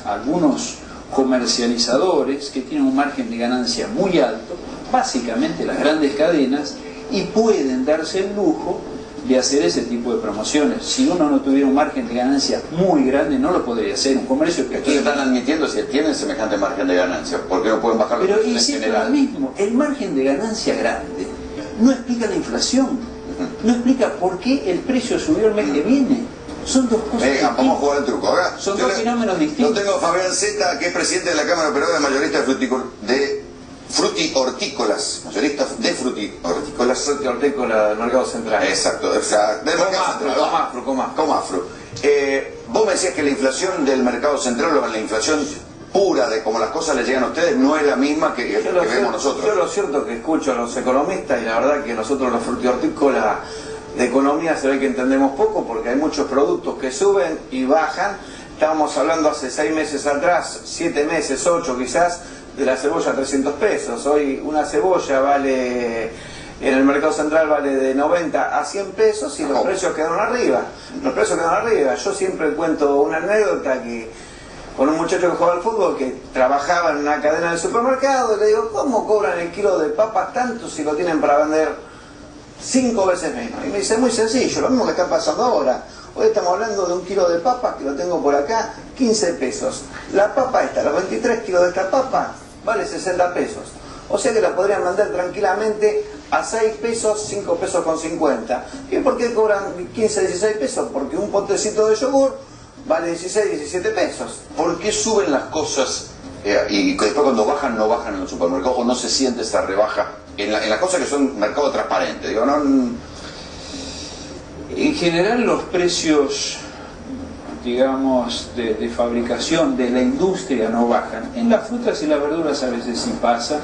comercializadores que tienen un margen de ganancia muy alto, básicamente las grandes cadenas, y pueden darse el lujo de hacer ese tipo de promociones. Si uno no tuviera un margen de ganancia muy grande, no lo podría hacer. Un comercio pequeño. Entonces están admitiendo si tienen semejante margen de ganancia, ¿por qué no pueden bajar los precios en general? Lo mismo, el margen de ganancia grande no explica la inflación, no explica por qué el precio subió el mes que viene. Son dos cosas distintas. Vamos a jugar el truco. Ahora, son dos fenómenos distintos. Yo tengo a Fabián Zeta, que es presidente de la Cámara Operadora de Mayoristas de frutihortícolas, mayoristas de frutihortícolas. Frutihortícola del Mercado Central. Exacto, o sea, del Mercado Central. Comafru. Vos me decías que la inflación del Mercado Central, o la inflación pura de cómo las cosas le llegan a ustedes, no es la misma que vemos nosotros. Yo lo cierto que escucho a los economistas y la verdad que nosotros los frutihortícolas de economía se ve que entendemos poco porque hay muchos productos que suben y bajan. Estábamos hablando hace 6 meses atrás, 7 meses, 8 quizás, de la cebolla a $300. Hoy una cebolla vale, en el Mercado Central vale de 90 a 100 pesos y los precios quedaron arriba. Yo siempre cuento una anécdota que con un muchacho que juega al fútbol que trabajaba en una cadena de supermercado y le digo, ¿cómo cobran el kilo de papas tanto si lo tienen para vender 5 veces menos? Y me dice, muy sencillo, lo mismo que está pasando ahora. Hoy estamos hablando de un kilo de papas, que lo tengo por acá, 15 pesos. La papa esta, los 23 kilos de esta papa, vale 60 pesos. O sea que la podrían vender tranquilamente a 6 pesos, 5 pesos con 50. ¿Y por qué cobran 15, 16 pesos? Porque un potecito de yogur vale 16, 17 pesos. ¿Por qué suben las cosas y después cuando bajan no bajan en los supermercados o no se siente esa rebaja en las cosas que son mercado transparente? Digo, no. En general los precios, digamos, de fabricación de la industria no bajan. En las frutas y las verduras a veces sí pasa.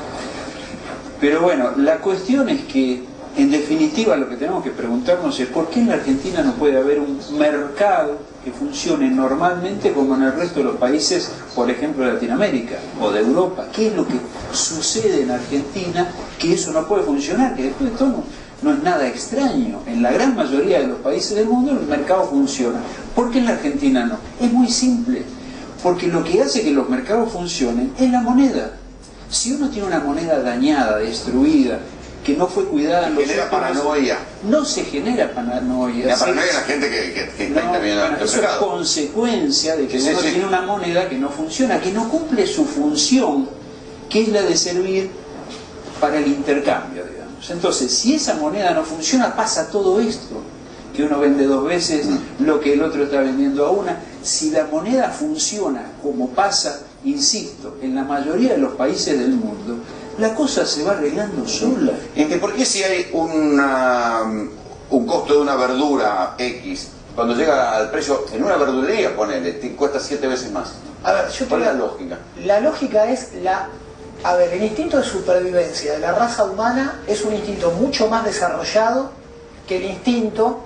Pero bueno, la cuestión es que, en definitiva, lo que tenemos que preguntarnos es ¿por qué en la Argentina no puede haber un mercado que funcione normalmente como en el resto de los países, por ejemplo, de Latinoamérica o de Europa? ¿Qué es lo que sucede en Argentina que eso no puede funcionar? Que después de todo no es nada extraño. En la gran mayoría de los países del mundo el mercado funciona. ¿Por qué en la Argentina no? Es muy simple. Porque lo que hace que los mercados funcionen es la moneda. Si uno tiene una moneda dañada, destruida, que no fue cuidada en los genera paranoia. No se genera paranoia. La paranoia es la gente que está interviniendo en el eso mercado. Es consecuencia de que uno tiene una moneda que no funciona, que no cumple su función, que es la de servir para el intercambio, digamos. Entonces, si esa moneda no funciona, pasa todo esto, que uno vende 2 veces lo que el otro está vendiendo a una. Si la moneda funciona como pasa, insisto, en la mayoría de los países del mundo, la cosa se va arreglando sola. ¿Por qué si hay un costo de una verdura X, cuando llega al precio, en una verdulería, ponele, te cuesta 7 veces más? A ver, yo ¿Cuál es la creo- lógica? La lógica es a ver, el instinto de supervivencia de la raza humana es un instinto mucho más desarrollado que el instinto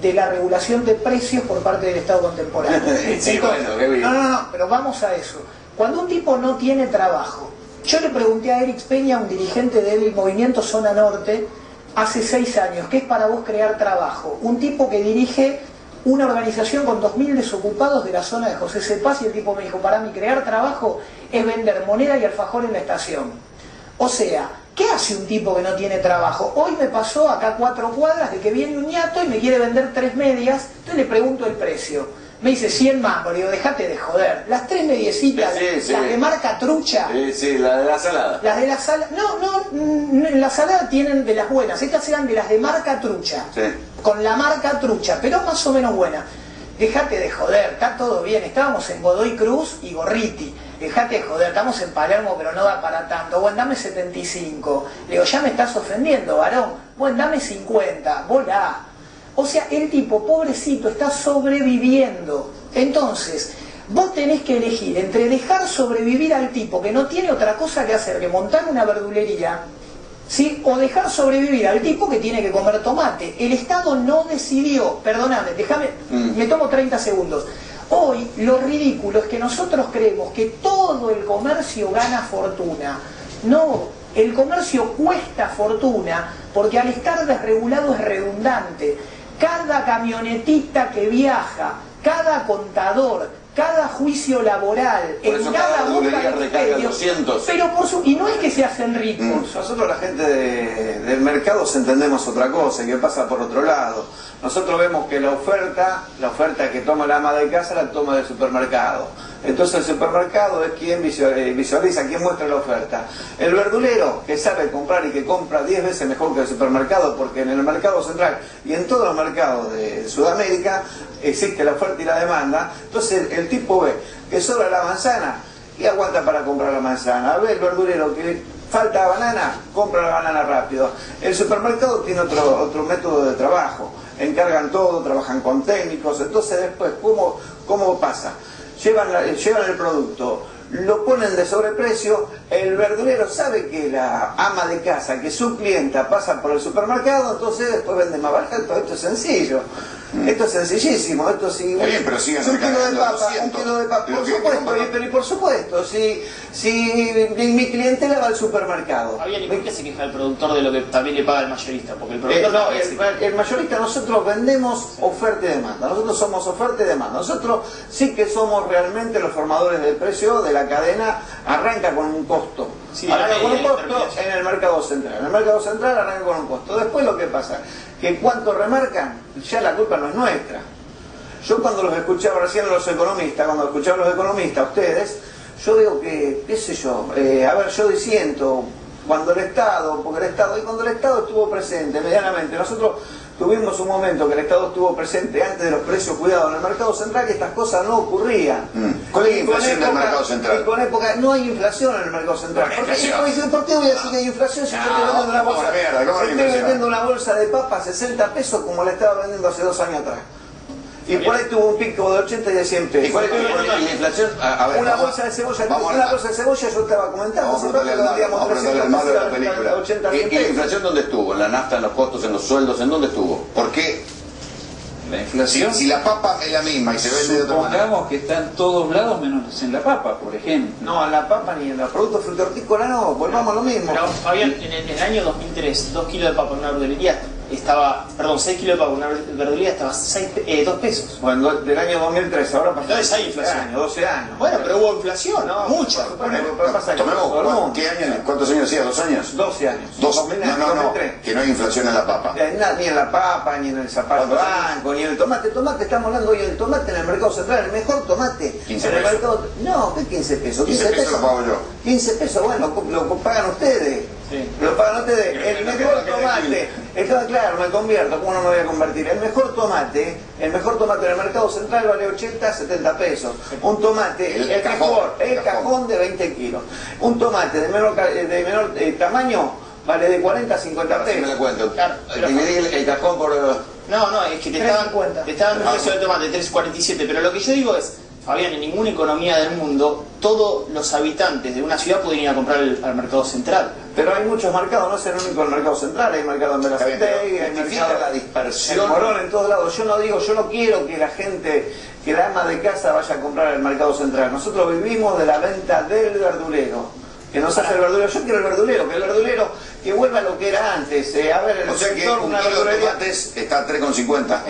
de la regulación de precios por parte del Estado contemporáneo. Sí, bueno, qué bien. No, pero vamos a eso. Cuando un tipo no tiene trabajo, yo le pregunté a Eric Peña, un dirigente del movimiento Zona Norte, hace 6 años, ¿qué es para vos crear trabajo? Un tipo que dirige una organización con 2.000 desocupados de la zona de José Cepaz, y el tipo me dijo, para mí crear trabajo es vender moneda y alfajor en la estación. O sea, ¿qué hace un tipo que no tiene trabajo? Hoy me pasó acá 4 cuadras de que viene un ñato y me quiere vender 3 medias, entonces le pregunto el precio. Me dice 100 mangos, le digo, dejate de joder. Las 3 mediecitas, Sí. las de marca trucha. Sí, la de la salada. Las de la salada, en la salada tienen de las buenas, estas eran de las de marca trucha, Sí. con la marca trucha, pero más o menos buena. Dejate de joder, está todo bien, estábamos en Godoy Cruz y Gorriti, dejate de joder, estamos en Palermo pero no da para tanto, bueno, dame 75, le digo, ya me estás ofendiendo, varón, bueno, dame 50, volá. O sea, el tipo, pobrecito, está sobreviviendo. Entonces, vos tenés que elegir entre dejar sobrevivir al tipo que no tiene otra cosa que hacer que montar una verdulería, ¿sí? O dejar sobrevivir al tipo que tiene que comer tomate. El Estado no decidió, perdóname, déjame, me tomo 30 segundos. Hoy lo ridículo es que nosotros creemos que todo el comercio gana fortuna. No, el comercio cuesta fortuna porque al estar desregulado es redundante. Cada camionetista que viaja, cada contador, cada juicio laboral, Por en eso cada cada boca verdulería de recarga expendio, 200. pero y no es que se hacen ricos. Nosotros la gente del mercado entendemos otra cosa, que pasa por otro lado. Nosotros vemos que la oferta que toma la ama de casa la toma del supermercado. Entonces el supermercado es quien visualiza, quien muestra la oferta. El verdulero que sabe comprar y que compra 10 veces mejor que el supermercado, porque en el mercado central y en todos los mercados de Sudamérica existe la oferta y la demanda. Entonces el tipo ve que sobra la manzana y aguanta para comprar la manzana. Ve el verdulero que falta banana, compra la banana rápido. El supermercado tiene otro método de trabajo. Encargan todo, trabajan con técnicos. Entonces después, ¿cómo pasa? Llevan el producto, lo ponen de sobreprecio, el verdulero sabe que la ama de casa, que su clienta pasa por el supermercado, entonces después vende más barato. Esto es sencillo. Esto es sencillísimo, esto sí. Está bien, pero siguen un kilo de recargando papa, 200. un kilo de papa, Lo por que supuesto, compra- pero y por supuesto, si mi clientela va al supermercado. Había ni por qué se queja el productor de lo que también le paga el mayorista, porque el productor No, también se queja. el mayorista, nosotros vendemos oferta y demanda, nosotros somos oferta y demanda, nosotros sí que somos realmente los formadores del precio de la cadena, arranca con un costo, Sí, arranca la con un media, costo intermediación. en el mercado central, en el mercado central arranca con un costo, después lo que pasa, que cuánto remarcan, ya la culpa no es nuestra. Yo cuando los escuchaba recién a los economistas, ustedes, yo digo que, qué sé yo, a ver, yo disiento, cuando el Estado estuvo presente medianamente, nosotros tuvimos un momento que el Estado estuvo presente antes de los precios cuidados en el mercado central, que estas cosas no ocurrían. ¿Cuál es la Y con inflación del mercado central? Y con época, no hay inflación en el mercado central. ¿Cuál es la ¿Por qué inflación? voy a decir que hay inflación si yo estoy vendiendo una bolsa? ¿cómo la mierda? ¿Cómo la Estoy inflación? vendiendo una bolsa de papas a 60 pesos como la estaba vendiendo hace 2 años atrás. Y por ahí tuvo un pico de 80 y de 100 pesos. ¿Y cuál es la inflación? A ver, Una vamos- bolsa de cebolla, vamos una a- bolsa de cebolla yo estaba comentando. Vamos a preguntarle al malo, vamos a preguntarle al malo de la película. 80, ¿Y 100 la pesos. inflación dónde estuvo? ¿En la nafta, en los costos, en los sueldos? ¿En dónde estuvo? ¿Por qué? La inflación. Si la papa es la misma y se vende de otra manera. Supongamos que está en todos lados menos en la papa, por ejemplo. No, en la papa ni en los productos frutícolas no, volvamos a lo mismo. Pero Fabián, en el año 2003, 2 kilos de papa en una verdulería estaba, perdón, 6 kilos de papa en una verdulería estaba 2 pesos. Bueno, del año 2003, ahora pasó. Entonces hay inflación. 12 años. Bueno, pero hubo inflación, No, mucha. pero pasa que Tomemos, todo el mundo. ¿qué años? ¿Cuántos años hacía? ¿2 años? 12 años. Dos. 2003, No, 2003. que no hay inflación en la papa. Ni en la papa, ni en el zapato ¿Cuántos años? blanco, ni en el tomate. Tomate, estamos hablando hoy del tomate en el mercado central, el mejor tomate. 15 en el pesos. mercado. No, ¿qué 15 pesos? 15 pesos lo pago yo. 15 pesos, bueno, lo pagan ustedes. Lo pagan ustedes. El mejor tomate. Claro, me convierto, ¿cómo no me voy a convertir? El mejor tomate en el mercado central vale 80, 70 pesos. Un tomate, El cajón. el cajón de 20 kilos. Un tomate de menor tamaño vale de 40 a 50 Así me pesos. la cuento. Claro, pero- Dividí el cajón por... No, es que te estaban dando el precio del tomate, 3.47, pero lo que yo digo es, Fabián, en ninguna economía del mundo todos los habitantes de una ciudad pueden ir a comprar al mercado central. Pero hay muchos mercados, no es el único el mercado central, hay mercado en Belafonte, hay mercado la dispersión. en Morón, en todos lados. Yo no quiero que la gente, que la ama de casa vaya a comprar al mercado central. Nosotros vivimos de la venta del verdulero, que nos hace el verdulero. Yo quiero el verdulero que vuelva a lo que era antes. A ver, el o sea que sector, un kilo de tomates está a 3,50.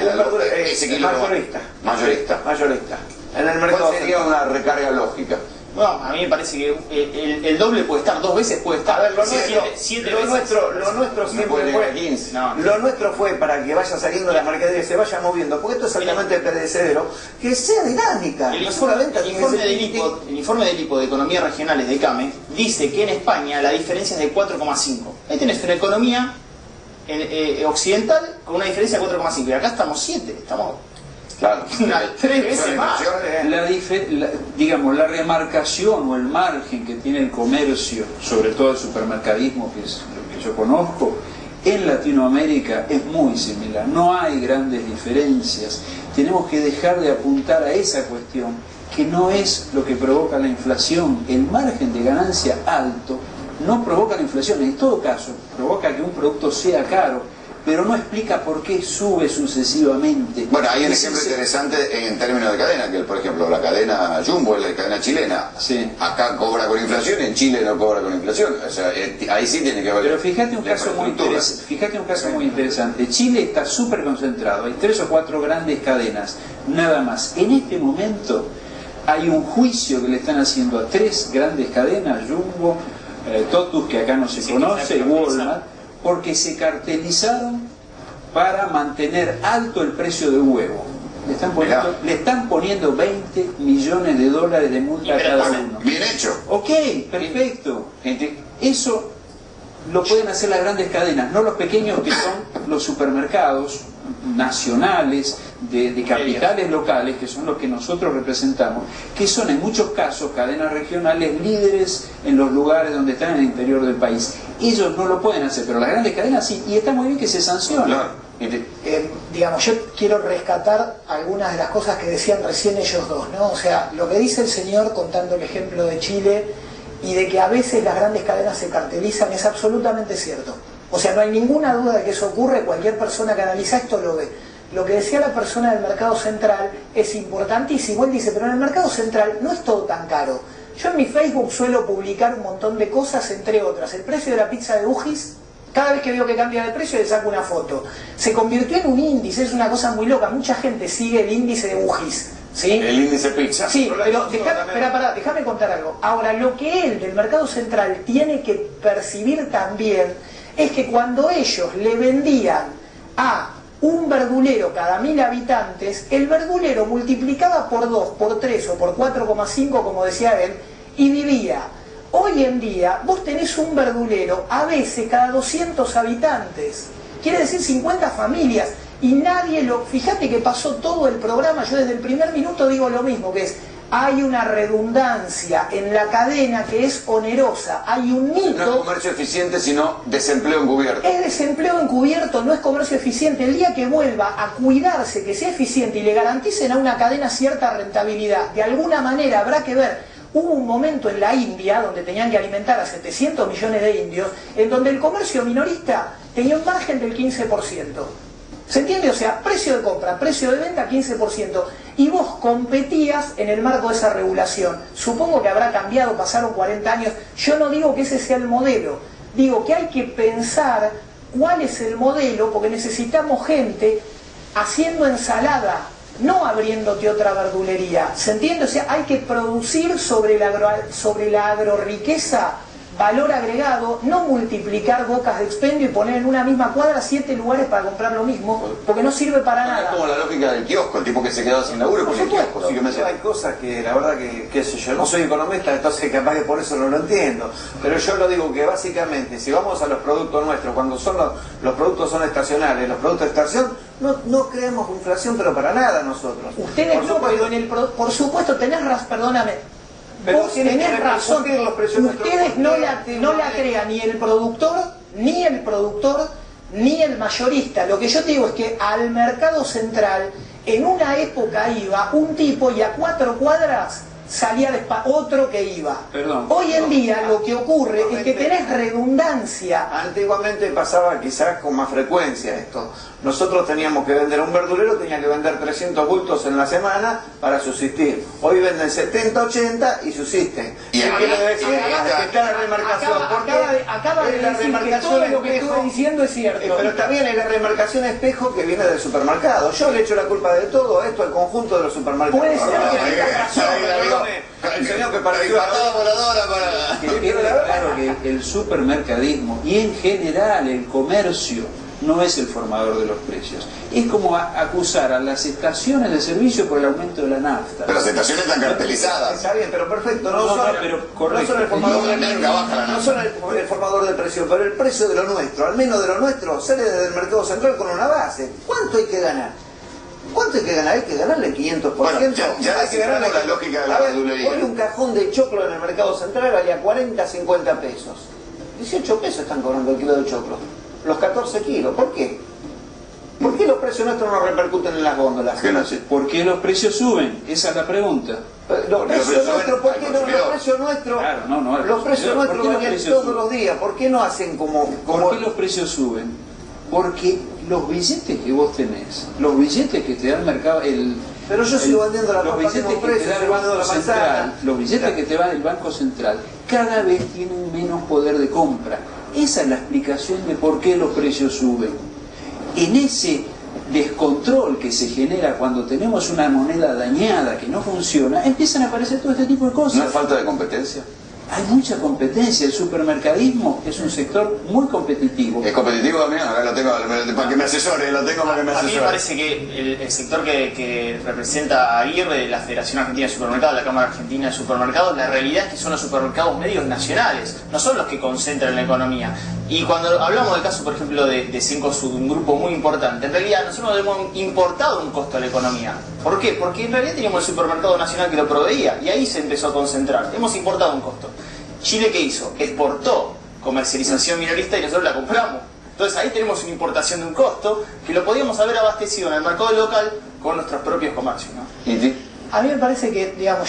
Ese kilo mayorista. En el mercado ¿Cuál sería una recarga lógica? Bueno, a mí me parece que el doble puede estar, 2 veces puede estar. A ver, lo nuestro fue para que vaya saliendo la mercadería, se vaya moviendo, porque esto es altamente perecedero, que sea dinámica. El informe del IPO de Economía Regionales de CAME dice que en España la diferencia es de 4,5. Ahí tenés una economía occidental con una diferencia de 4,5 y acá estamos 7, estamos... Claro, 3 veces más. La remarcación o el margen que tiene el comercio, sobre todo el supermercadismo, que es lo que yo conozco, en Latinoamérica es muy similar. No hay grandes diferencias. Tenemos que dejar de apuntar a esa cuestión, que no es lo que provoca la inflación. El margen de ganancia alto no provoca la inflación. En todo caso, provoca que un producto sea caro, pero no explica por qué sube sucesivamente. Bueno, hay un ejemplo interesante en términos de cadena, que por ejemplo la cadena Jumbo es la cadena chilena. Sí. Acá cobra con inflación, en Chile no cobra con inflación. O sea, ahí sí tiene que haber... Pero fíjate un caso muy interesante. Chile está súper concentrado, hay 3 o 4 grandes cadenas, nada más. En este momento hay un juicio que le están haciendo a 3 grandes cadenas, Jumbo, Totus, que acá no se conoce, Walmart, porque se cartelizaron para mantener alto el precio del huevo. Le están poniendo 20 millones de dólares de multa a cada uno. Bien hecho. Ok, perfecto. Eso lo pueden hacer las grandes cadenas, no los pequeños, que son los supermercados nacionales, de capitales locales, que son los que nosotros representamos, que son en muchos casos cadenas regionales líderes en los lugares donde están en el interior del país. Ellos no lo pueden hacer, pero las grandes cadenas sí, y está muy bien que se sancione. Digamos, yo quiero rescatar algunas de las cosas que decían recién ellos dos, ¿no? O sea, lo que dice el señor contando el ejemplo de Chile y de que a veces las grandes cadenas se cartelizan es absolutamente cierto. O sea, no hay ninguna duda de que eso ocurre, cualquier persona que analiza esto lo ve. Lo que decía la persona del mercado central es importantísimo. Él dice, pero en el mercado central no es todo tan caro. Yo en mi Facebook suelo publicar un montón de cosas, entre otras. El precio de la pizza de Ujis, cada vez que veo que cambia de precio le saco una foto. Se convirtió en un índice, es una cosa muy loca. Mucha gente sigue el índice de Ujis, ¿sí? El índice pizza. Sí, pero déjame contar algo. Ahora, lo que él del mercado central tiene que percibir también es que cuando ellos le vendían a un verdulero cada 1000 habitantes, el verdulero multiplicaba por 2, por 3 o por 4,5, como decía él, y vivía. Hoy en día vos tenés un verdulero a veces cada 200 habitantes, quiere decir 50 familias, y nadie lo... Fíjate que pasó todo el programa, yo desde el primer minuto digo lo mismo, que es, hay una redundancia en la cadena que es onerosa, hay un mito... No es comercio eficiente, sino desempleo encubierto. Es desempleo encubierto, no es comercio eficiente. El día que vuelva a cuidarse, que sea eficiente y le garanticen a una cadena cierta rentabilidad, de alguna manera habrá que ver. Hubo un momento en la India, donde tenían que alimentar a 700 millones de indios, en donde el comercio minorista tenía un margen del 15%. ¿Se entiende? O sea, precio de compra, precio de venta, 15%. Y vos competías en el marco de esa regulación. Supongo que habrá cambiado, pasaron 40 años. Yo no digo que ese sea el modelo. Digo que hay que pensar cuál es el modelo, porque necesitamos gente haciendo ensalada, no abriéndote otra verdulería. ¿Se entiende? O sea, hay que producir sobre la agroriqueza valor agregado, no multiplicar bocas de expendio y poner en una misma cuadra 7 lugares para comprar lo mismo, porque no sirve para nada. Es como la lógica del kiosco, el tipo que se quedó sin laburo con el kiosco. Sí, que hay cosas que la verdad que, qué sé yo, no soy economista, entonces capaz que por eso no lo entiendo. Pero yo lo digo que básicamente, si vamos a los productos nuestros, cuando son los productos son estacionales, los productos de estación, no creemos inflación, pero para nada nosotros. Ustedes por no, supuesto, pero por supuesto tenés razón, perdóname. Pero vos tenés razón, ustedes no la crean ni el productor, ni el mayorista. Lo que yo te digo es que al mercado central en una época iba un tipo y a 4 cuadras salía otro que iba. Perdón. Hoy en día lo que ocurre es que tenés redundancia. Antiguamente pasaba quizás con más frecuencia esto. Nosotros teníamos que vender, un verdulero tenía que vender 300 bultos en la semana para subsistir. Hoy venden 70, 80 y subsisten. Y ¿Qué quiere decir? Que está la remarcación. Acaba de decir que todo lo que estuve diciendo es cierto. Pero también es la remarcación espejo que viene del supermercado. Yo le echo la culpa de todo esto al conjunto de los supermercados. Puede ser que tenga razón. El señor que pareció Que quede claro que el supermercadismo y en general el comercio no es el formador de los precios. Es como acusar a las estaciones de servicio por el aumento de la nafta. Pero las estaciones están cartelizadas. Está bien, pero perfecto. No son el formador del precio, pero el precio de lo nuestro, al menos de lo nuestro, sale desde el mercado central con una base. ¿Cuánto hay que ganar? ¿Cuánto hay que ganar? Hay que ganarle 500%. Bueno, ya hay que ganarle la lógica de la verdulería. Hoy un cajón de choclo en el mercado central valía 40, 50 pesos. 18 pesos están cobrando el kilo de choclo. Los 14 kilos. ¿Por qué? ¿Por qué los precios nuestros no repercuten en las góndolas? ¿Por qué los precios suben? Esa es la pregunta. Los precios nuestros, ¿por qué no? Los precios nuestros, claro, los precios nuestros varían todos los días. ¿Por qué no hacen como...? ¿Por qué los precios suben? Porque los billetes que vos tenés, los billetes que te da el mercado, pero yo sigo vendiendo la los billetes que te da el Banco Central, los billetes que te da el Banco Central, cada vez tienen menos poder de compra. Esa es la explicación de por qué los precios suben. En ese descontrol que se genera cuando tenemos una moneda dañada que no funciona, empiezan a aparecer todo este tipo de cosas. ¿No es falta de competencia? Hay mucha competencia. El supermercadismo es un sector muy competitivo. ¿Es competitivo también? Ahora lo tengo para que me asesore, lo tengo para que me asesore. A mí me parece que el sector que representa a Aguirre, la Federación Argentina de Supermercados, la Cámara Argentina de Supermercados, la realidad es que son los supermercados medios nacionales, no son los que concentran la economía. Y cuando hablamos del caso, por ejemplo, de Cencosud, un grupo muy importante, en realidad nosotros hemos importado un costo a la economía. ¿Por qué? Porque en realidad teníamos el supermercado nacional que lo proveía y ahí se empezó a concentrar. Hemos importado un costo. ¿Chile qué hizo? Exportó comercialización minorista y nosotros la compramos. Entonces ahí tenemos una importación de un costo que lo podíamos haber abastecido en el mercado local con nuestros propios comercios, ¿no? A mí me parece que, digamos,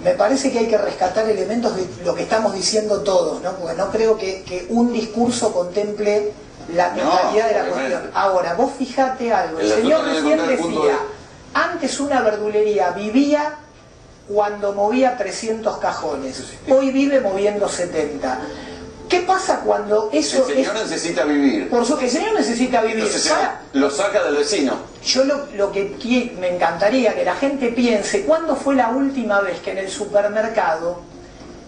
me parece que hay que rescatar elementos de lo que estamos diciendo todos, ¿no? Porque no creo que un discurso contemple la totalidad de la cuestión. Ahora, vos fijate algo, el señor recién decía, antes una verdulería vivía cuando movía 300 cajones, hoy vive moviendo 70. ¿Qué pasa cuando eso el señor necesita vivir? Por supuesto, el señor necesita vivir. Entonces lo saca del vecino. Yo lo que me encantaría que la gente piense, ¿cuándo fue la última vez que en el supermercado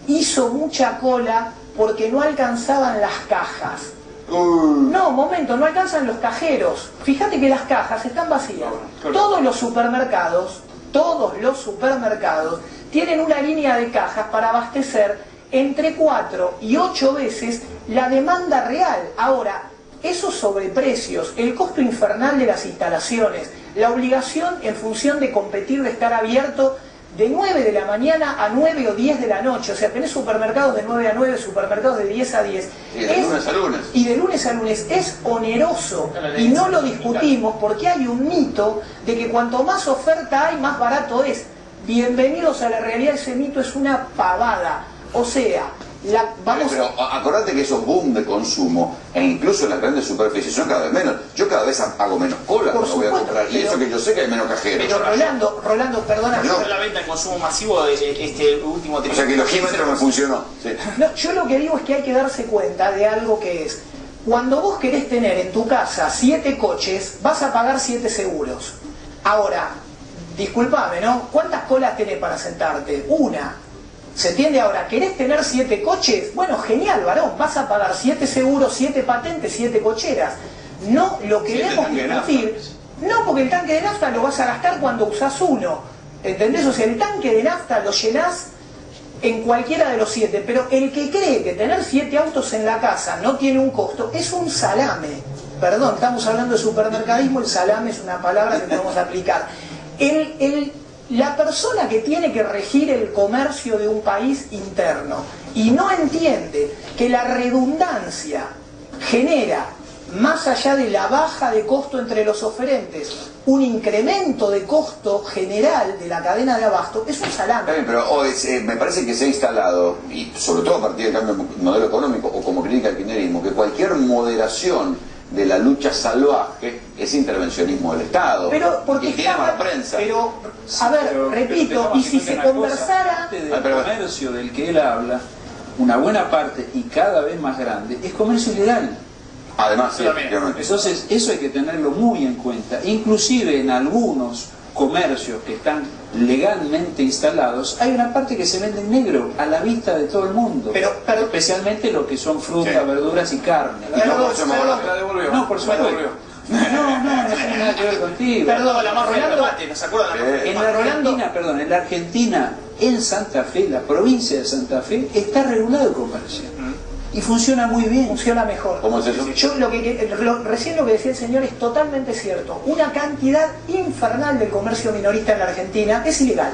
hizo mucha cola porque no alcanzaban las cajas? No, momento, no alcanzan los cajeros. Fíjate que las cajas están vacías. Todos los supermercados tienen una línea de cajas para abastecer entre 4 y 8 veces la demanda real. Ahora, esos sobreprecios, el costo infernal de las instalaciones, la obligación en función de competir de estar abierto de 9 de la mañana a 9 o 10 de la noche, o sea, tenés supermercados de 9 a 9, supermercados de 10 a 10. Y de lunes a lunes. Y de lunes a lunes es oneroso, y no lo discutimos porque hay un mito de que cuanto más oferta hay, más barato es. Bienvenidos a la realidad, ese mito es una pavada. O sea, pero acordate que esos boom de consumo, e incluso en las grandes superficies, son cada vez menos. Yo cada vez hago menos cola cuando voy a comprar. Y eso que yo sé que hay menos cajeros. Pero Rolando, perdona. No. La venta en consumo masivo de este último trimestre. O sea que el ojímetro no funcionó. Sí. No, yo lo que digo es que hay que darse cuenta de algo que es, cuando vos querés tener en tu casa 7 coches, vas a pagar 7 seguros. Ahora, disculpame, ¿no? ¿Cuántas colas tenés para sentarte? Una. ¿Se entiende? Ahora, ¿querés tener 7 coches? Bueno, genial, varón, vas a pagar 7 seguros, 7 patentes, 7 cocheras. No lo queremos discutir. No, porque el tanque de nafta lo vas a gastar cuando usás uno. ¿Entendés? O sea, el tanque de nafta lo llenás en cualquiera de los 7. Pero el que cree que tener 7 autos en la casa no tiene un costo, es un salame. Perdón, estamos hablando de supermercadismo, el salame es una palabra que podemos aplicar. La persona que tiene que regir el comercio de un país interno y no entiende que la redundancia genera más allá de la baja de costo entre los oferentes, un incremento de costo general de la cadena de abasto, es un salame. Está bien, pero me parece que se ha instalado, y sobre todo a partir del cambio de modelo económico, o como critica el kirchnerismo, que cualquier moderación de la lucha salvaje es intervencionismo del Estado. Pero porque y tiene mala prensa. Pero, a ver, repito, y si se conversara... Del comercio del que él habla, una buena parte y cada vez más grande, es comercio ilegal. Además, sí, efectivamente. Entonces, eso hay que tenerlo muy en cuenta. Inclusive en algunos comercios que están legalmente instalados, hay una parte que se vende en negro, a la vista de todo el mundo. Pero especialmente lo que son frutas, verduras y carne. No, por supuesto. No tiene nada que ver contigo. Perdón, la mafia del tomate, ¿nos acuerdan? En la Argentina, en Santa Fe, la provincia de Santa Fe, está regulado el comercio. Y funciona muy bien. Funciona mejor. ¿Cómo es eso? Yo recién lo que decía el señor es totalmente cierto. Una cantidad infernal del comercio minorista en la Argentina es ilegal.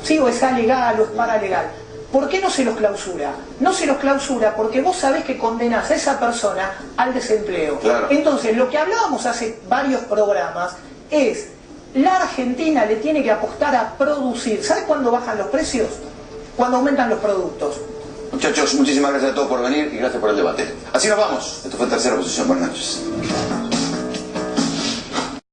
¿Sí? O es alegal o es paralegal. ¿Por qué no se los clausura? No se los clausura porque vos sabés que condenás a esa persona al desempleo. Claro. Entonces, lo que hablábamos hace varios programas es, la Argentina le tiene que apostar a producir. ¿Sabés cuándo bajan los precios? Cuando aumentan los productos. Muchachos, muchísimas gracias a todos por venir y gracias por el debate. Así nos vamos. Esto fue Tercera Posición. Buenas noches.